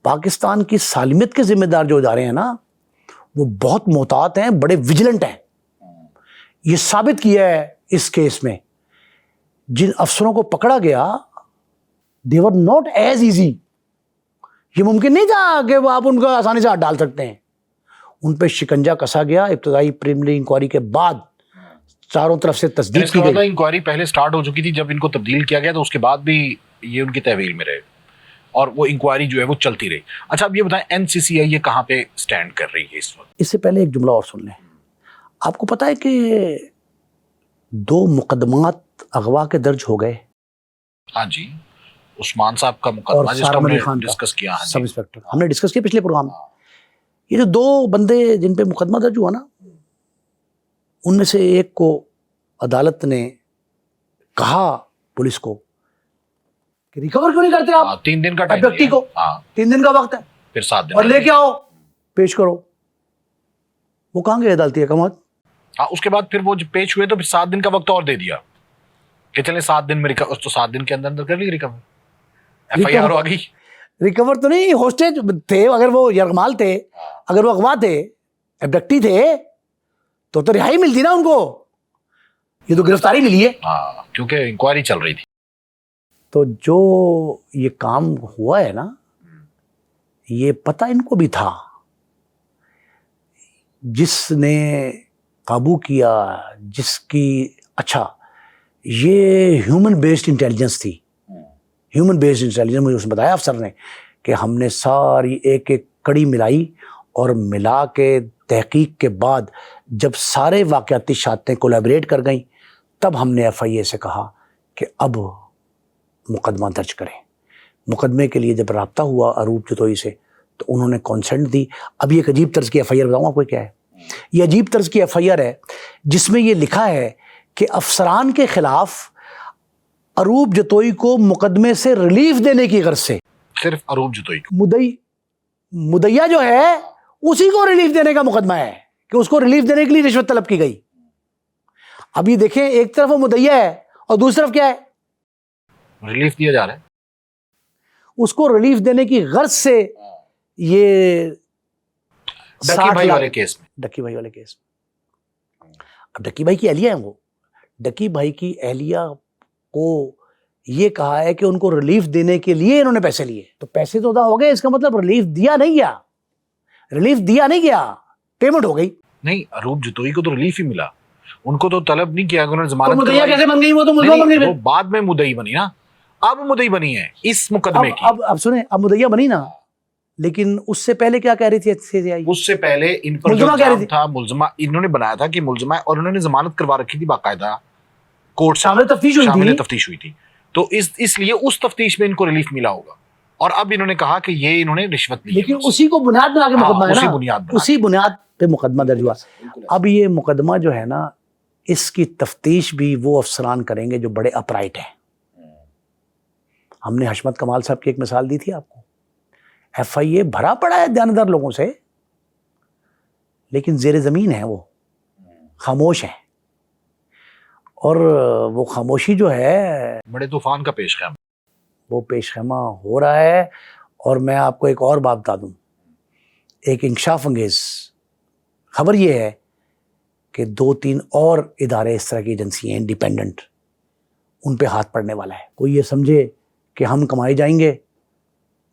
پاکستان کی سالمیت کے ذمہ دار جو ادارے ہیں نا وہ بہت محتاط ہیں, بڑے ویجیلنٹ ہیں. یہ ثابت کیا ہے اس کیس میں. جن افسروں کو پکڑا گیا they were not as easy. یہ ممکن نہیں تھا کہ وہ آپ ان کو آسانی سے ہاتھ ڈال سکتے ہیں. ان پہ شکنجا کسا گیا. ابتدائی پریلیمنری انکوائری کے بعد چاروں طرف سے تصدیق کی گئی. انکوائری پہلے سٹارٹ ہو چکی تھی جب ان کو تبدیل کیا گیا, تو اس کے بعد بھی یہ ان کی تحویل میں رہے اور وہ انکوائری جو ہے وہ چلتی رہی. اچھا اب یہ بتائیں NCCI یہ کہاں پہ سٹینڈ کر رہی ہے اس وقت؟ اس سے پہلے ایک جملہ اور سن لیں. آپ کو پتا ہے کہ 2 مقدمات اغوا کے درج ہو گئے. ہاں جی, عثمان صاحب کا مقدمہ جس کو ہم نے ڈسکس کیا, سب انسپیکٹر ہم نے ڈسکس کیا پچھلے پروگرام میں. یہ جو 2 بندے جن پہ مقدمہ درج ہوا نا ان میں سے ایک کو عدالت نے کہا پولیس کو کہ ریکور کیوں نہیں کرتے آپ 3 دن کا ٹائم ابجیکٹی کو, 3 دن کا وقت ہے, پھر 7 دن اور لے کے آؤ پیش کرو. وہ کہاں گئے عدالتی حکامات؟ اس کے بعد پھر وہ پیش ہوئے تو پھر 7 دن کا وقت اور دے دیا کہ چلیں 7 دن میں ریکور, تو 7 دن کے اندر کر لی ریکور. FIR آ گئی. ریکور تو نہیں, ہوسٹیج تھے. اگر وہ یرغمال تھے, اگر وہ اغوا تھے, ابڈکٹی تھے تو رہائی ملتی نا ان کو. یہ تو گرفتاری ملی ہے کیونکہ انکوائری چل رہی تھی. تو جو یہ کام ہوا ہے نا یہ پتہ ان کو بھی تھا. جس نے قابو کیا, جس کی, اچھا یہ ہیومن بیسڈ انٹیلیجنس تھی. ہیومن بیسڈ انٹیلیجنس, مجھے اس نے بتایا افسر نے کہ ہم نے ساری ایک ایک کڑی ملائی اور ملا کے تحقیق کے بعد جب سارے واقعاتی شاتیں کولیبریٹ کر گئیں تب ہم نے FIA سے کہا کہ اب مقدمہ درج کریں. مقدمے کے لیے جب رابطہ ہوا اروپ جتوئی سے تو انہوں نے کانسنٹ دی. اب یہ ایک عجیب طرز کی FIR بتاؤں آپ کو کیا ہے. یہ عجیب طرز کی FIR ہے جس میں یہ لکھا ہے کہ افسران کے خلاف اروپ جتوئی کو مقدمے سے ریلیف دینے کی غرض سے, صرف اروپ جتوئی کو, مدعیہ جو ہے اسی کو ریلیف دینے کا مقدمہ ہے کہ اس کو ریلیف دینے کے لیے رشوت طلب کی گئی. اب یہ دیکھیں ایک طرف وہ مدعیہ ہے اور دوسری طرف کیا ہے, ریلیف دیا جا رہا ہے. اس کو ریلیف دینے کی غرض سے یہ ڈکی بھائی والے کیس میں, ڈکی بھائی والے کیس میں. اب ڈکی بھائی کی اہلیہ ہیں, وہ ڈکی بھائی کی اہلیہ کو یہ کہا ہے کہ ان کو ریلیف دینے کے لیے انہوں نے پیسے لیے. تو پیسے تو ادا ہو گئے, اس کا مطلب ریلیف دیا نہیں گیا, ریلیف دیا نہیں گیا, پیمنٹ ہو گئی. نہیں, اروپ جتوئی کو تو ریلیف ہی ملا, ان کو تو طلب نہیں کیا, انہوں نے ضمانت مدعیہ کیسے بن گئی؟ وہ تو ملزمہ بن گئی, وہ بعد میں مدعی بنی نا, اب مدعی بنی ہے اس مقدمے کی. اب سنیں, اب مدعیہ بنی نا, لیکن اس سے پہلے کیا کہہ رہی تھی NCCI؟ اس سے پہلے ان پر جو الزام تھا, ملزمہ انہوں نے بنایا تھا کہ ملزمہ ہے, اور انہوں نے ضمانت کروا رکھی تھی باقاعدہ کورٹ سے, شامل تفتیش ہوئی تھی. تو اس لیے اس تفتیش میں ان کو ریلیف ملا ہوگا, اور اب انہوں نے کہا کہ یہ انہوں نے رشوت لی, لیکن اسی کو بنیاد بنا کے مقدمہ ہے نا, اسی بنیاد پہ مقدمہ درج ہوا. اب یہ مقدمہ جو ہے نا اس کی تفتیش بھی وہ افسران کریں گے جو بڑے اپرائٹ ہیں. ہم نے حشمت کمال صاحب کی ایک مثال دی تھی آپ کو. FIA بھرا پڑا ہے دیانتدار لوگوں سے, لیکن زیر زمین ہے, وہ خاموش ہیں, اور وہ خاموشی جو ہے بڑے طوفان کا پیش خیمہ, وہ پیش خیمہ ہو رہا ہے. اور میں آپ کو ایک اور بات بتا دوں, ایک انکشاف انگیز خبر یہ ہے کہ 2-3 اور ادارے اس طرح کی ایجنسی ہیں انڈیپینڈنٹ, ان پہ ہاتھ پڑنے والا ہے. کوئی یہ سمجھے کہ ہم کمائے جائیں گے,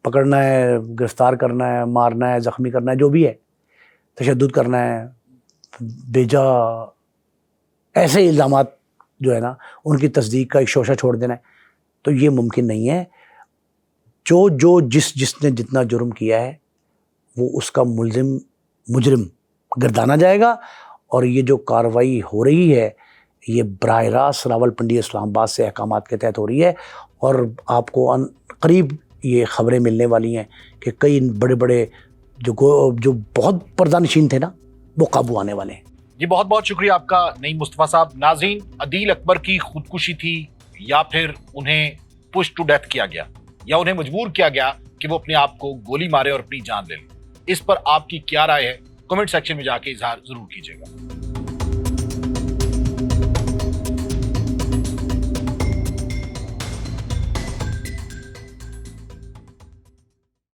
پکڑنا ہے، گرفتار کرنا ہے، مارنا ہے، زخمی کرنا ہے، جو بھی ہے، تشدد کرنا ہے، بیجا ایسے الزامات جو ہے نا ان کی تصدیق کا ایک شوشہ چھوڑ دینا ہے، تو یہ ممکن نہیں ہے. جس نے جتنا جرم کیا ہے وہ اس کا مجرم گردانا جائے گا. اور یہ جو کارروائی ہو رہی ہے یہ براہ راست راولپنڈی اسلام آباد سے احکامات کے تحت ہو رہی ہے، اور آپ کو قریب یہ خبریں ملنے والی ہیں کہ کئی بڑے بڑے جو بہت پردہ نشین تھے نا وہ قابو آنے والے ہیں. جی بہت بہت شکریہ آپ کا نعیم مصطفیٰ صاحب. ناظرین، عدیل اکبر کی خودکشی تھی یا پھر انہیں پش ٹو ڈیتھ کیا گیا یا انہیں مجبور کیا گیا کہ وہ اپنے آپ کو گولی مارے اور اپنی جان لے لیں؟ اس پر آپ کی کیا رائے ہے؟ کمنٹ سیکشن میں جا کے اظہار ضرور کیجیے گا.